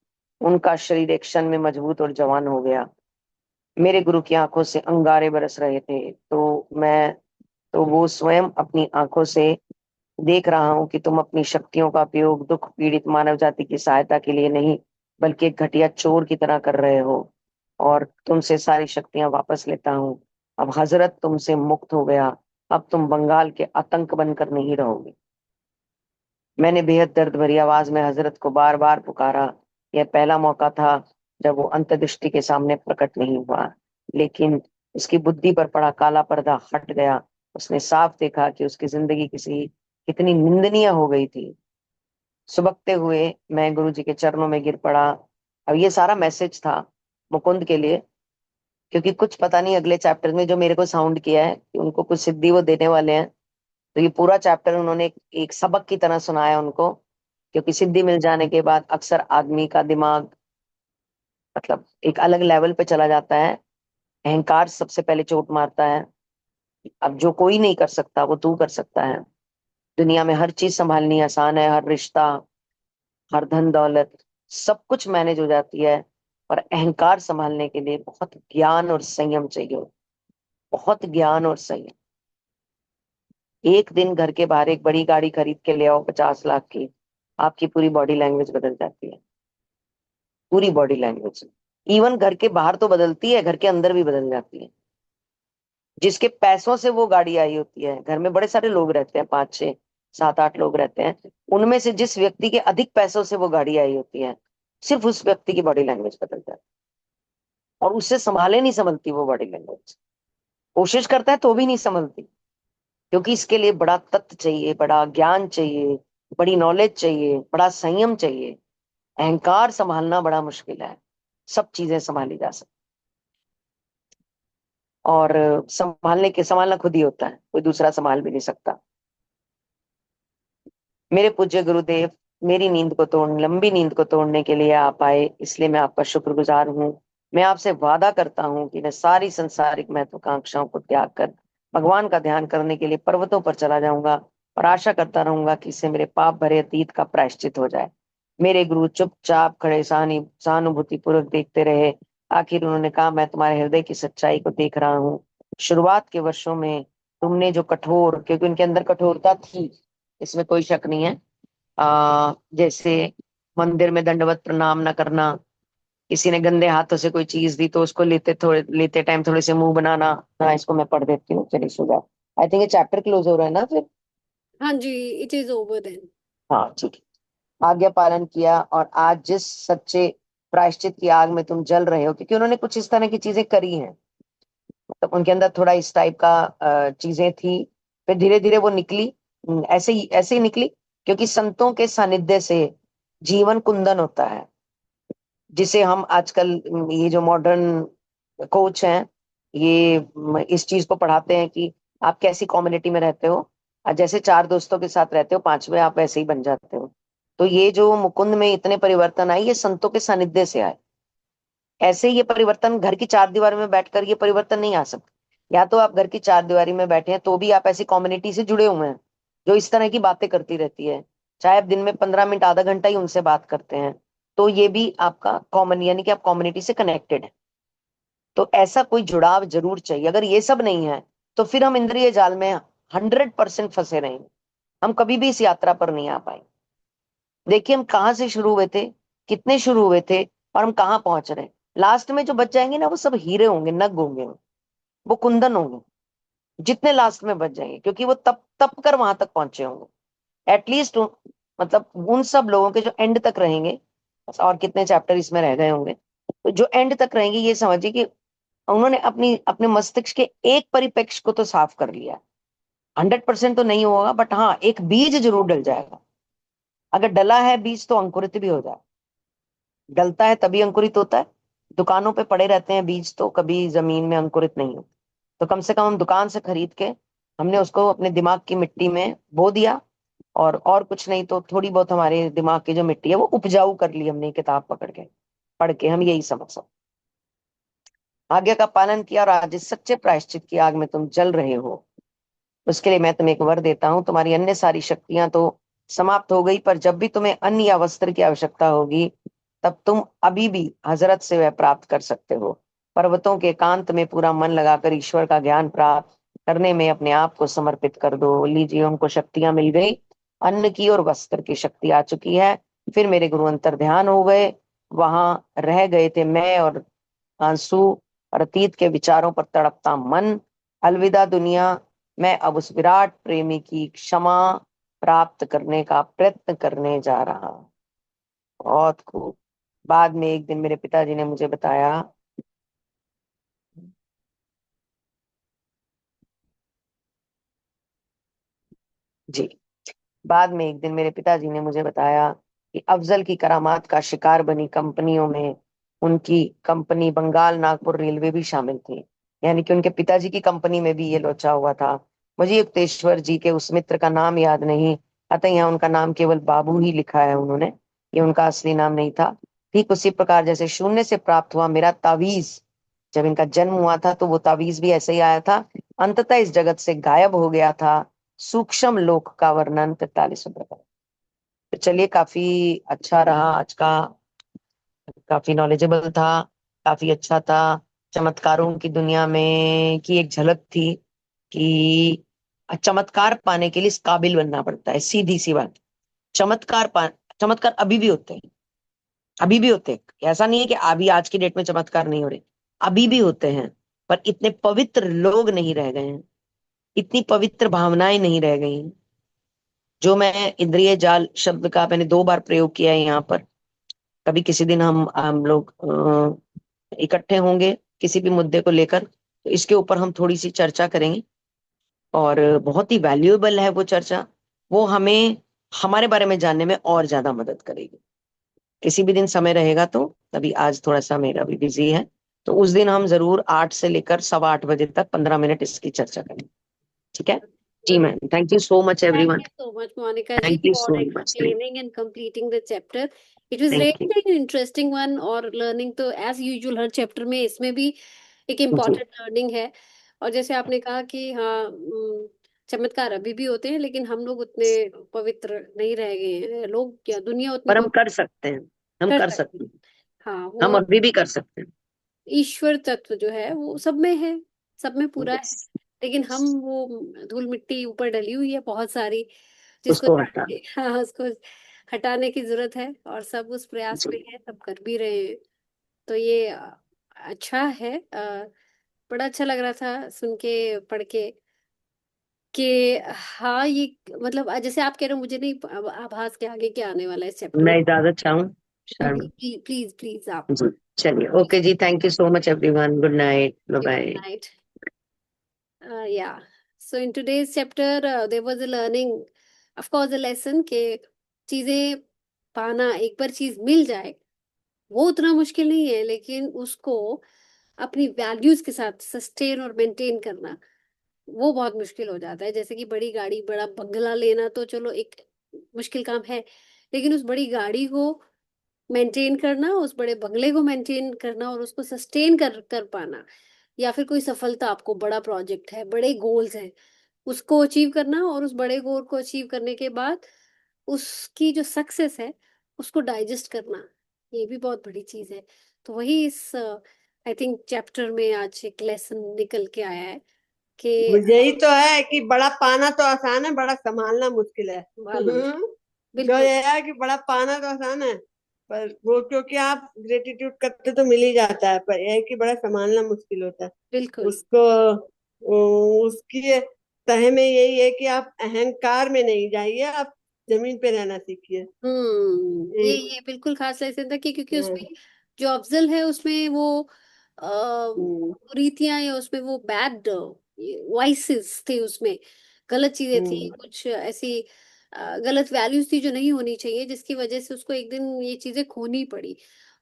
उनका शरीर एक क्षण में मजबूत और जवान हो गया। मेरे गुरु की आंखों से अंगारे बरस रहे थे। तो वो स्वयं अपनी आंखों से देख रहा हूं कि तुम अपनी शक्तियों का उपयोग दुख पीड़ित मानव जाति की सहायता के लिए नहीं, बल्कि एक घटिया चोर की तरह कर रहे हो। और तुमसे सारी शक्तियां वापस लेता हूँ। अब हजरत तुमसे मुक्त हो गया। अब तुम बंगाल के आतंक बनकर नहीं रहोगे। मैंने बेहद दर्द भरी आवाज में हजरत को बार बार पुकारा। यह पहला मौका था जब वो अंतर्दृष्टि के सामने प्रकट नहीं हुआ, लेकिन उसकी बुद्धि पर पड़ा काला पर्दा हट गया। उसने साफ देखा कि उसकी जिंदगी किसी कितनी निंदनीय हो गई थी। सुबकते हुए मैं गुरु जी के चरणों में गिर पड़ा। अब ये सारा मैसेज था मुकुंद के लिए, क्योंकि कुछ पता नहीं अगले चैप्टर में जो मेरे को साउंड किया है कि उनको कुछ सिद्धि वो देने वाले हैं। तो ये पूरा चैप्टर उन्होंने एक सबक की तरह सुनाया उनको, क्योंकि सिद्धि मिल जाने के बाद अक्सर आदमी का दिमाग मतलब एक अलग लेवल पे चला जाता है। अहंकार सबसे पहले चोट मारता है। अब जो कोई नहीं कर सकता वो तू कर सकता है। दुनिया में हर चीज संभालनी आसान है, हर रिश्ता, हर धन दौलत, सब कुछ मैनेज हो जाती है। पर अहंकार संभालने के लिए बहुत ज्ञान और संयम चाहिए। बहुत ज्ञान और संयम। एक दिन घर के बाहर एक बड़ी गाड़ी खरीद के ले आओ 50 लाख की, आपकी पूरी बॉडी लैंग्वेज बदल जाती है। पूरी बॉडी लैंग्वेज। इवन घर के बाहर तो बदलती है, घर के अंदर भी बदल जाती है। जिसके पैसों से वो गाड़ी आई होती है, घर में बड़े सारे लोग रहते हैं, 5 6 7 8 लोग रहते हैं, उनमें से जिस व्यक्ति के अधिक पैसों से वो गाड़ी आई होती है, सिर्फ उस व्यक्ति की बॉडी लैंग्वेज बदल जाती है। और उससे संभाले नहीं संभलती वो बॉडी लैंग्वेज। कोशिश करता है तो भी नहीं संभलती, क्योंकि इसके लिए बड़ा तत्व चाहिए, बड़ा ज्ञान चाहिए, बड़ी नॉलेज चाहिए, बड़ा संयम चाहिए। अहंकार संभालना बड़ा मुश्किल है। सब चीजें संभाली जा सकती, और संभालना खुद ही होता है, कोई दूसरा संभाल भी नहीं सकता। मेरे पूज्य गुरुदेव, मेरी नींद को तोड़ लंबी नींद को तोड़ने के लिए आप आए, इसलिए मैं आपका शुक्रगुजार हूँ। मैं आपसे वादा करता हूँ कि मैं सारी संसारिक महत्वाकांक्षाओं को त्याग कर भगवान का ध्यान करने के लिए पर्वतों पर चला जाऊंगा, और आशा करता रहूंगा कि इससे मेरे पाप भरे अतीत का प्रायश्चित हो जाए। मेरे गुरु चुपचाप खड़े सहानुभूति पूर्वक देखते रहे। आखिर उन्होंने कहा, मैं तुम्हारे हृदय की सच्चाई को देख रहा हूँ। शुरुआत के वर्षों में तुमने जो कठोर, क्योंकि उनके अंदर कठोरता थी, इसमें कोई शक नहीं है। जैसे मंदिर में दंडवत प्रणाम न करना, किसी ने गंदे हाथों से कोई चीज दी तो उसको लेते टाइम थोड़े से मुंह बनाना। हाँ, इसको मैं पढ़ देती हूँ, चलिए सुधा। आई थिंक ये चैप्टर क्लोज हो रहा है ना फिर। हाँ जी, इट इज ओवर देन। हाँ ठीक है। आज्ञा पालन किया, और आज जिस सच्चे प्रायश्चित की आग में तुम जल रहे हो, क्योंकि उन्होंने कुछ इस तरह की चीजें करी हैं, मतलब उनके अंदर थोड़ा इस टाइप का चीजें थी। फिर धीरे धीरे वो निकली। ऐसे ही निकली, क्योंकि संतों के सानिध्य से जीवन कुंदन होता है, जिसे हम आजकल ये जो मॉडर्न कोच हैं, ये इस चीज को पढ़ाते हैं कि आप कैसी कम्युनिटी में रहते हो, और जैसे चार दोस्तों के साथ रहते हो, पांचवे आप वैसे ही बन जाते हो। तो ये जो मुकुंद में इतने परिवर्तन आए, ये संतों के सानिध्य से आए। ऐसे ये परिवर्तन घर की चार दीवारी में बैठकर ये परिवर्तन नहीं आ सकते। या तो आप घर की चार दीवारी में बैठे हैं तो भी आप ऐसी कम्युनिटी से जुड़े हुए हैं जो इस तरह की बातें करती रहती है, चाहे आप दिन में 15 मिनट आधा घंटा ही उनसे बात करते हैं, तो ये भी आपका कॉमन, यानी कि आप कम्युनिटी से कनेक्टेड है। तो ऐसा कोई जुड़ाव जरूर चाहिए। अगर ये सब नहीं है तो फिर हम इंद्रिय जाल में 100% फंसे रहेंगे। हम कभी भी इस यात्रा पर नहीं आ पाएंगे। देखिए, हम कहाँ से शुरू हुए थे, कितने शुरू हुए थे, और हम कहाँ पहुंच रहे हैं। लास्ट में जो बच जाएंगे ना, वो सब हीरे होंगे, नग होंगे, वो कुंदन होंगे, जितने लास्ट में बच जाएंगे, क्योंकि वो तप तप कर वहां तक पहुंचे होंगे। एटलीस्ट मतलब उन सब लोगों के जो एंड तक रहेंगे, बस और कितने चैप्टर इसमें रह गए होंगे, तो जो एंड तक रहेंगे, ये समझिए कि उन्होंने अपनी अपने मस्तिष्क के एक परिप्रेक्ष्य को तो साफ कर लिया। 100% तो नहीं होगा, बट हाँ, एक बीज जरूर डल जाएगा। अगर डला है बीज तो अंकुरित भी हो जाए। डलता है तभी अंकुरित होता है। दुकानों पे पड़े रहते हैं बीज तो कभी जमीन में अंकुरित नहीं होते। तो कम से कम हम दुकान से खरीद के हमने उसको अपने दिमाग की मिट्टी में बो दिया, और कुछ नहीं तो थोड़ी बहुत हमारे दिमाग की जो मिट्टी है वो उपजाऊ कर ली हमने, किताब पकड़ के पढ़ के हम यही समझ सकते। आज्ञा का पालन किया, और आज इस सच्चे प्रायश्चित की आग में तुम जल रहे हो। उसके लिए मैं तुम्हें एक वर देता हूँ। तुम्हारी अन्य सारी शक्तियां तो समाप्त हो गई, पर जब भी तुम्हें अन्न या वस्त्र की आवश्यकता होगी, तब तुम अभी भी हजरत से वह प्राप्त कर सकते हो। पर्वतों के एकांत में पूरा मन लगाकर ईश्वर का ज्ञान प्राप्त करने में अपने आप को समर्पित कर दो। लीजिए, हमको शक्तियां मिल गई, अन्न की और वस्त्र की शक्ति आ चुकी है। फिर मेरे गुरु अंतर ध्यान हो गए। वहां रह गए थे मैं और आंसू, और अतीत के विचारों पर तड़पता मन। अलविदा दुनिया। मैं अब उस विराट प्रेमी की क्षमा प्राप्त करने का प्रयत्न करने जा रहा हूं। बहुत खूब। बाद में एक दिन मेरे पिताजी ने मुझे बताया। जी। बाद में एक दिन मेरे पिताजी ने मुझे बताया कि अफजल की करामात का शिकार बनी कंपनियों में उनकी कंपनी बंगाल नागपुर रेलवे भी शामिल थी। यानी कि उनके पिताजी की कंपनी में भी ये लोचा हुआ था। मुझे युक्तेश्वर जी के उस मित्र का नाम याद नहीं, अतः यहाँ उनका नाम केवल बाबू ही लिखा है उन्होंने। ये उनका असली नाम नहीं था। ठीक उसी प्रकार जैसे शून्य से प्राप्त हुआ मेरा तावीज, जब इनका जन्म हुआ था तो वो तावीज भी ऐसे ही आया था। अंततः इस जगत से गायब हो गया था। सूक्ष्म लोक का वर्णन 43 प्रकार। तो चलिए, काफी अच्छा रहा आज का, काफी नॉलेजेबल था, काफी अच्छा था। चमत्कारों की दुनिया में की एक झलक थी कि चमत्कार पाने के लिए इस काबिल बनना पड़ता है, सीधी सी बात। चमत्कार चमत्कार अभी भी होते हैं, अभी भी होते हैं। ऐसा नहीं है कि अभी आज की डेट में चमत्कार नहीं हो रहे, अभी भी होते हैं। पर इतने पवित्र लोग नहीं रह गए हैं, इतनी पवित्र भावनाएं नहीं रह गई हैं। जो मैं इंद्रिय जाल शब्द का मैंने 2 बार प्रयोग किया है यहाँ पर। कभी किसी दिन हम लोग इकट्ठे होंगे किसी भी मुद्दे को लेकर, तो इसके ऊपर हम थोड़ी सी चर्चा करेंगे। और बहुत ही वैल्यूएबल है वो चर्चा। वो हमें हमारे बारे में जानने में और ज्यादा मदद करेगी। किसी भी दिन समय रहेगा तो, तभी आज थोड़ा सा मेरा भी बिजी है, तो उस दिन हम जरूर 8 से लेकर 8:15 बजे तक 15 मिनट इसकी चर्चा करेंगे। ठीक है जी ma'am, thank you so much Thank everyone. you so much, Monica ji, thank you for so much. explaining and completing the chapter. It was thank you. really an interesting one, और learning तो as usual हर chapter में इसमें भी एक जी। important learning है। और जैसे आपने कहा कि हाँ, चमत्कार अभी भी होते हैं, लेकिन हम लोग उतने पवित्र नहीं रह गए हैं, लोग या दुनिया उतनी पर हम पवित्र कर सकते हैं, हम कर कर सकती सकते है। हैं। हाँ, हम वो अभी भी कर सकते हैं। ईश्वर तत्व जो है वो सब में है, सब में पूरा है। यस। लेकिन हम वो धूल मिट्टी ऊपर डली हुई है बहुत सारी, जिसको उसको झाड़ हटा। के हाँ, उसको हटाने की जरूरत है, और सब उस प्रयास में जी। है, सब कर भी रहे हैं। तो ये अच्छा है। बड़ा अच्छा लग रहा था सुन के, पढ़ के, कि हाँ, ये मतलब जैसे आप कह रहे हो, मुझे नहीं आभास के आगे क्या आने वाला है इस चैप्टर में। मैं इजाजत चाहूँ शर्मा। प्लीज प्लीज प्लीज आप। जी। चलिए, ओके जी, thank you so much everyone, good night, bye good bye. Night. Yeah. So in today's chapter, there was a learning, of course, a lesson कि चीजें पाना, एक बार चीज मिल जाए वो उतना मुश्किल नहीं है, लेकिन उसको अपनी वैल्यूज के साथ सस्टेन और मेंटेन करना वो बहुत मुश्किल हो जाता है। जैसे कि बड़ी गाड़ी, बड़ा बंगला लेना तो चलो एक मुश्किल काम है, लेकिन उस बड़ी गाड़ी को मेंटेन करना, उस बड़े बंगले को मेंटेन करना, और उसको सस्टेन कर कर पाना, या फिर कोई सफलता, आपको बड़ा प्रोजेक्ट है, बड़े गोल्स हैं, उसको अचीव करना, और उस बड़े गोल को अचीव करने के बाद उसकी जो सक्सेस है उसको डाइजेस्ट करना, ये भी बहुत बड़ी चीज है। तो वही इस आई थिंक चैप्टर में आज एक लेसन निकल के आया है कि यही तो है कि बड़ा पाना तो आसान है, बड़ा संभालना मुश्किल है। संभालना मुश्किल। जो बिल्कुल। ये है कि बड़ा पाना तो आसान है, पर वो क्योंकि आप ग्रेटिट्यूड करते तो मिल ही जाता है, पर यह है कि बड़ा संभालना मुश्किल होता है बिल्कुल। उसको। उसकी तह में यही है कि आप अहंकार में नहीं जाइए, आप जमीन पे रहना सीखिए। ये बिल्कुल खास लेसन था कि क्योंकि उसमें जो अफजल है उसमें वो रीतियां, या उसमें वो बैड वाइसेस थे, उसमें गलत चीजें थी, हम्म, कुछ ऐसी गलत वैल्यूज थी जो नहीं होनी चाहिए, जिसकी वजह से उसको एक दिन ये चीजें खोनी पड़ी।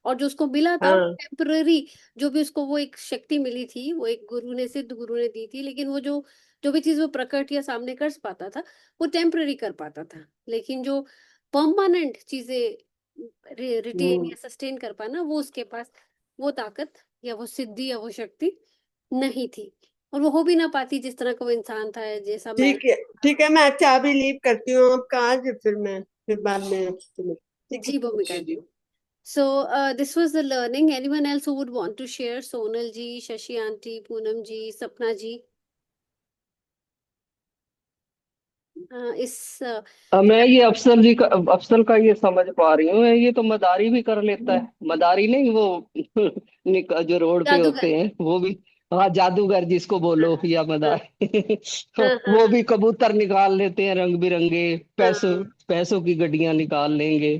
और जो उसको मिला था वो हाँ टेम्पररी, जो भी उसको वो एक शक्ति मिली थी, वो एक गुरु ने, सिद्ध गुरु ने दी थी, लेकिन वो जो जो भी चीज वो प्रकट या सामने कर पाता था वो टेम्पररी कर पाता था। लेकिन जो परमानेंट चीजें रिटेन हम्म, या सस्टेन कर पाना, वो उसके पास वो ताकत या वो सिद्धि या वो शक्ति नहीं थी, और वो हो भी ना पाती जिस तरह का वो इंसान था, जैसा मैं। ठीक है। ठीक है, मैं अच्छा अभी लीव करती हूँ आपका आज, फिर मैं फिर बाद में आपसे ठीक जी भूमिका है जी। जी। So this was the learning. Anyone else who would want to share? Sonal ji, Shashi aunty, Poonam ji, Sapna ji. इस अब मैं ये अफसल जी का, अफसल का ये समझ पा रही हूँ, ये तो मदारी भी कर लेता है, मदारी नहीं वो जो रोड पे जादूगर। होते हैं वो भी। हाँ, जादूगर जिसको हाँ बोलो, या हाँ मदारी तो हाँ हाँ वो हाँ भी कबूतर निकाल लेते हैं रंग बिरंगे, पैसों हाँ पैसों की गड्डियां निकाल लेंगे,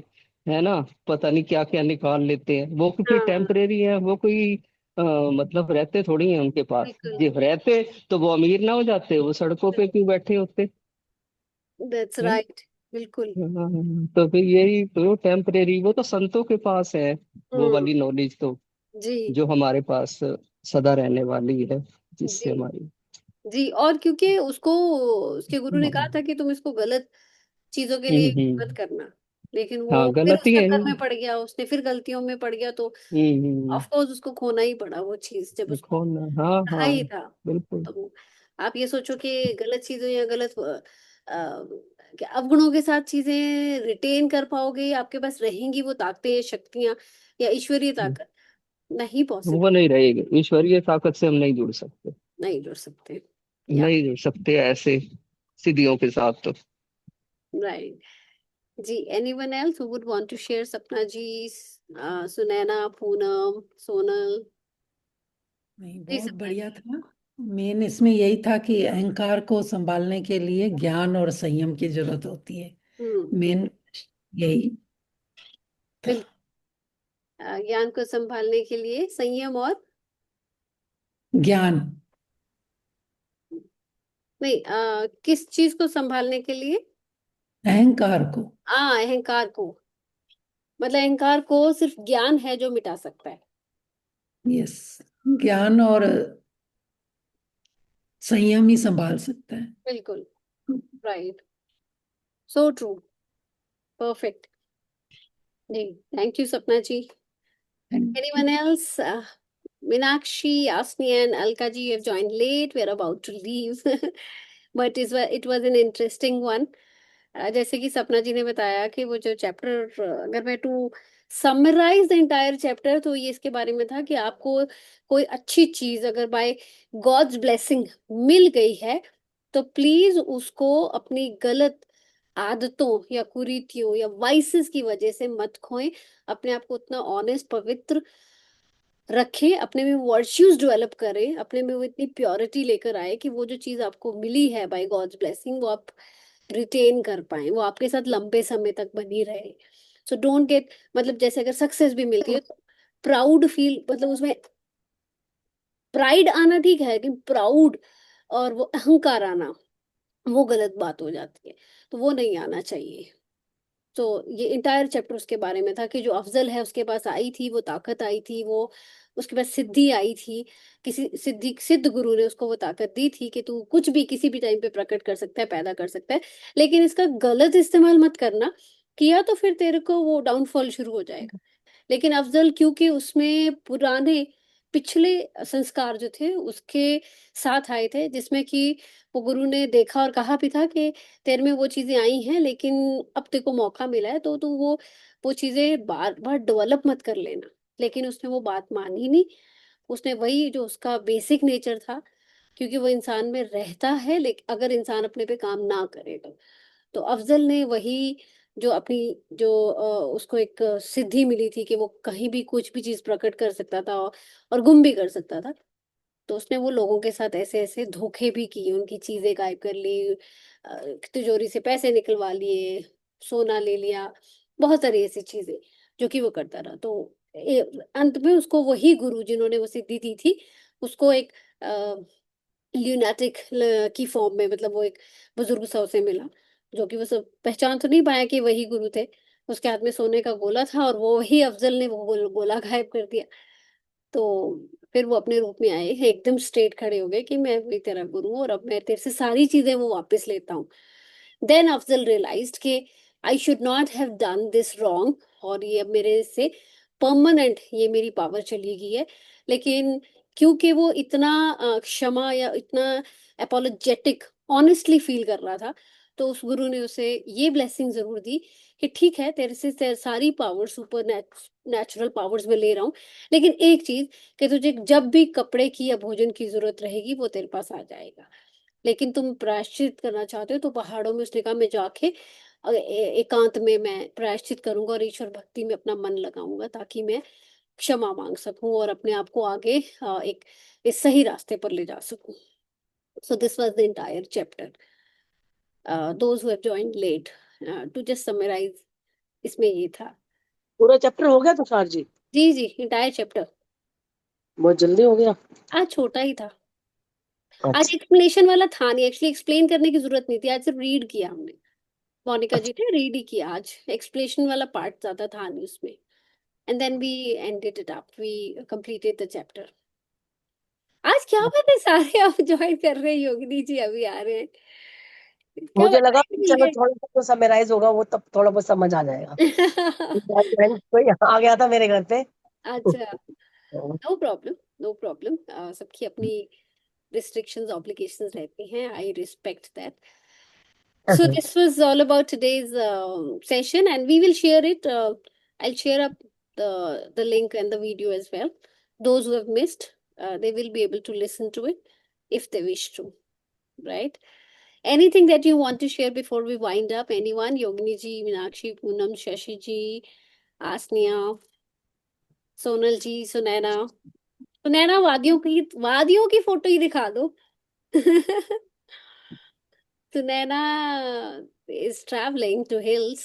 है ना। पता नहीं क्या क्या निकाल लेते हैं, वो क्योंकि हाँ, टेम्परेरी है, वो कोई मतलब रहते थोड़ी हैं उनके पास, बिल्कुल। जो रहते तो वो अमीर ना हो जाते, वो सड़कों पे क्यों बैठे होते दैट्स हैं। राइट। बिल्कुल। तो फिर यही तो टेम्परेरी, वो तो संतों के पास है, वो हम्म। वाली नॉलेज तो, जी जो हमारे पास सदा रहने वाली है, जी जिससे हमारी। जी। और क्योंकि उसको उसके गुरु ने कहा हम्म था कि तुम इसको गलत चीजों के लिए मत हम्म। करना, लेकिन वो हाँ, फिर उस गलती है। चक्कर में पड़ गया, उसने फिर गलतियों में पड़ गया, तो ऑफ कोर्स उसको खोना ही पड़ा वो चीज, जब उसको देखो ना, हाँ कहा हाँ, ही था। बिल्कुल। तो आप ये सोचो कि गलत चीजों या गलत कि अवगुणों के साथ चीजें रिटेन कर पाओगे, आपके पास रहेंगी वो ताकतें, शक्तियां, या ईश्वरीय ताकत, नहीं वो पॉसिबल। नहीं रहेगी, ईश्वरीय ताकत से हम नहीं जुड़ सकते, नहीं जुड़ सकते। या नहीं जुड़ सकते ऐसे सिद्धियों के साथ तो। राइट जी। Anyone else who would want to share? Sapna ji, Sunaina, Poonam, Sonal नहीं, जी। बहुत सपना बढ़िया जी। था। मेन इसमें यही था कि अहंकार को संभालने के लिए ज्ञान और संयम की जरूरत होती है। हम्म। मेन यही था। बिल्कुल। ज्ञान को संभालने के लिए संयम और ज्ञान। नहीं, किस चीज को संभालने के लिए? अहंकार को। हाँ, अहंकार को, मतलब अहंकार को सिर्फ ज्ञान है जो मिटा सकता है। यस, ज्ञान और संयम ही संभाल सकता है। बिल्कुल, राइट, सो ट्रू, परफेक्ट। जी, thank you Sapna ji. Anyone else? Meenakshi, Asmi, and Alka ji have joined late. We are about to leave, but it was an interesting one. जैसे कि सपना जी ने बताया कि वो जो चैप्टर, अगर मैं to summarise the entire chapter, तो ये इसके बारे में था कि आपको कोई अच्छी चीज अगर बाय गॉड्स ब्लेसिंग मिल गई है, तो प्लीज उसको अपनी गलत आदतों या कुरीतियों या वाइसेस की वजह से मत खोएं। अपने आप को उतना ऑनेस्ट, पवित्र रखें, अपने में वर्च्यूज डेवलप करें, अपने में वो इतनी प्योरिटी लेकर आए कि वो जो चीज आपको मिली है बाय गॉड्स ब्लेसिंग, वो आप रिटेन कर पाए, वो आपके साथ लंबे समय तक बनी रहे। सो डोंट गेट, मतलब जैसे अगर सक्सेस भी मिलती है तो प्राउड फील, मतलब उसमें प्राइड आना ठीक है, लेकिन प्राउड और वो अहंकार आना, वो गलत बात हो जाती है, तो वो नहीं आना चाहिए। तो ये इंटायर चैप्टर उसके बारे में था कि जो अफजल है उसके पास आई थी वो ताकत, आई थी वो, उसके पास सिद्धि आई थी, किसी सिद्ध गुरु ने उसको वो ताकत दी थी कि तू कुछ भी किसी भी टाइम पे प्रकट कर सकता है, पैदा कर सकता है, लेकिन इसका गलत इस्तेमाल मत करना, किया तो फिर तेरे को वो डाउनफॉल शुरू हो जाएगा। लेकिन अफजल क्योंकि उसमें पुराने पिछले संस्कार जो थे उसके साथ आए थे, जिसमें कि वो गुरु ने देखा और कहा भी था कि तेरे में वो चीजें आई हैं, लेकिन अब तेरे को मौका मिला है तो तू वो चीजें बार बार डेवलप मत कर लेना। लेकिन उसने वो बात मानी नहीं, उसने वही जो उसका बेसिक नेचर था, क्योंकि वो इंसान में रहता है, लेकिन अगर इंसान अपने पे काम ना करे तो अफजल ने वही जो अपनी जो उसको एक सिद्धि मिली थी कि वो कहीं भी कुछ भी चीज प्रकट कर सकता था और गुम भी कर सकता था, तो उसने वो लोगों के साथ ऐसे ऐसे धोखे भी किए, उनकी चीजें गायब कर ली, तिजोरी से पैसे निकलवा लिए, सोना ले लिया, बहुत सारी ऐसी चीजें जो कि वो करता रहा। तो अंत में उसको वही गुरु जिन्होंने वो सिद्धि दी थी, उसको एक ल्यूनाटिक की फॉर्म में, मतलब वो एक बुजुर्ग सा उसे मिला, जो कि वो सब पहचान तो नहीं पाया कि वही गुरु थे। उसके हाथ में सोने का गोला था और वो वही अफजल ने वो गोला गायब कर दिया। तो फिर वो अपने रूप में आए, एकदम स्ट्रेट खड़े हो गए कि मैं भी तेरा गुरु हूँ और अब मैं तेरे से सारी चीजें वो वापस लेता हूँ। देन अफजल रियलाइज्ड कि I should not have done this wrong, और ये अब मेरे से परमानेंट ये मेरी पावर चली गई है। लेकिन क्योंकि वो इतना क्षमा या इतना अपोलोजेटिक ऑनेस्टली फील कर रहा था, तो उस गुरु ने उसे ये ब्लेसिंग जरूर दी कि ठीक है, तेरे से सारी पावर, सुपर नेचुरल पावर्स में ले रहा हूँ, लेकिन एक चीज, कि तुझे जब भी कपड़े की या भोजन की जरूरत रहेगी वो तेरे पास आ जाएगा। लेकिन तुम प्रायश्चित करना चाहते हो तो पहाड़ों में, उसने कहा, मैं जाके एकांत में मैं प्रायश्चित करूंगा और ईश्वर भक्ति में अपना मन लगाऊंगा, ताकि मैं क्षमा मांग सकूं और अपने आप को आगे एक इस सही रास्ते पर ले जा सकूं। So this was the entire chapter. Those who have joined late, to just summarise, इसमें ये था। पूरा चैप्टर हो गया तुषार जी? जी जी, एंटायर चैप्टर। बहुत जल्दी हो गया। आज छोटा ही था, आज अच्छा। एक्सप्लेनेशन वाला था नहीं, एक्चुअली एक्सप्लेन करने की जरूरत नहीं थी, आज सिर्फ रीड किया हमने, मोनिका जी अच्छा। ने रीड ही किया, आज एक्सप्लेनेशन वाला पार्ट ज्यादा था नहीं उसमें। And then we ended it up, we completed the chapter. आज क्या बात है, सारे आप ज्वाइन कर रहे हैं, योगिनी जी अभी आ रहे हैं, क्या मुझे लगा बताया मिल चलो थोड़ा सा तो समराइज होगा, वो तब थोड़ा बहुत समझ आ जाएगा। गए। कोई आ गया था मेरे घर पे। अच्छा, नो प्रॉब्लम, नो प्रॉब्लम, सबकी अपनी रिस्ट्रिक्शंस, ऑब्लिगेशंस रहती हैं, I respect that. So this was all about today's session, and we will share it. I'll share up the link and the video as well. Those who have missed, they will be able to listen to it if they wish to. Right? Anything that you want to share before we wind up? Anyone? Yogini ji, Meenakshi, Poonam, Shashi ji, Asnia, Sonal ji, Sunaina. Sunaina, वादियों की photo ही दिखा दो। Sunaina is traveling to hills,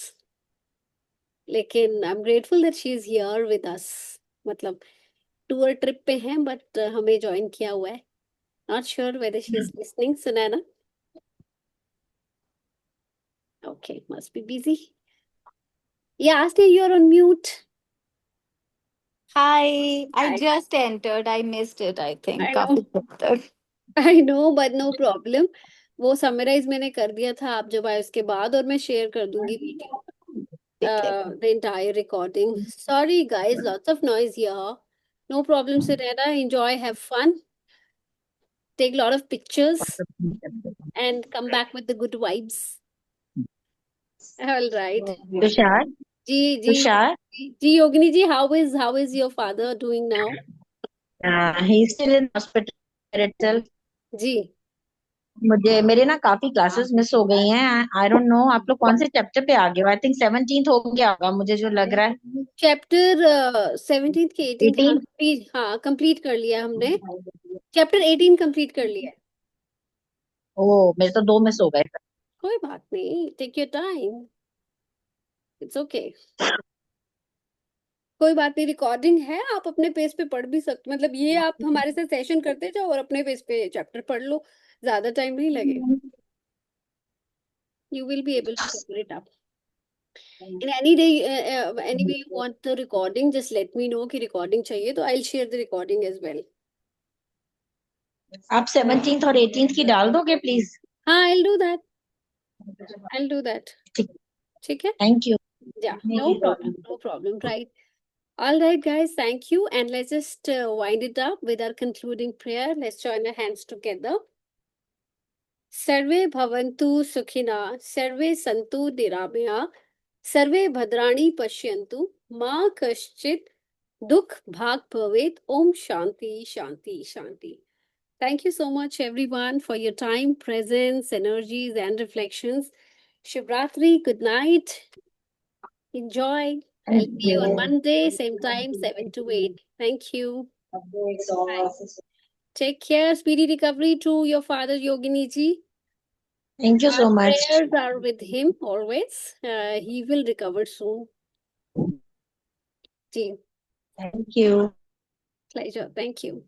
लेकिन I am grateful that she is here with us, मतलब tour trip पे हैं but हमें join किया हुआ है। Not sure whether she is listening. Sunaina, Okay, must be busy. Yeah, Astya, you're on mute. Hi, I I, just entered. I missed it, I think. I काफी know, देर तक। I know, but no problem. वो summarise मैंने कर दिया था आप जब आए उसके बाद, और मैं शेयर कर दूंगी वीडियो, ठीक है। the entire recording. Sorry, guys, lots of noise here. No problem, Serena. Enjoy, have fun, take a lot of pictures, and come back with the good vibes. All right. Tushar ji ji Tushar ji Yogini ji, how is your father doing now? He still in hospital itself. जी, मुझे मेरे ना काफी classes miss हो गई हैं। I don't know आप लोग कौन से चैप्टर पे आ गए हो। आई थिंक 17th हो गया होगा मुझे जो लग रहा है। चैप्टर 17 के 18, हाँ 18। कंप्लीट, हाँ कंप्लीट कर लिया हमने। चैप्टर 18 कंप्लीट कर लिया है। ओ मेरे तो 2 मिस हो गए। कोई बात नहीं, take your time, it's okay. कोई बात नहीं, रिकॉर्डिंग है, आप अपने पेज पे पढ़ भी सकते, मतलब ये आप हमारे साथ सेशन करते जाओ और अपने पेज पे चैप्टर पढ़ लो, ज्यादा टाइम नहीं लगेगा। You will be able to cover it up. In any day, anyway you want the recording, just let me know कि recording चाहिए तो I'll share the recording as well. आप 17th और 18th की डाल दोगे प्लीज। हाँ, I'll do that. I'll do that. ठीक है? Thank you. Yeah, no problem, no problem. Right. All right, guys, thank you. And let's just wind it up with our concluding prayer. Let's join our hands together. सर्वे भवन्तु सुखिनः, सर्वे सन्तु निरामया, सर्वे भद्राणि पश्यन्तु, माँ कश्चित् दुख भाग भवेत्। ओम शांति शांति शांति। Thank you so much, everyone, for your time, presence, energies, and reflections. Shivratri, good night. Enjoy. I'll see you on Monday, same time, 7 to 8. Thank you. Bye. Take care. Speedy recovery to your father, Yogini ji. Thank you so Our much. prayers are with him always. He will recover soon. Ji, thank you. pleasure. Thank you.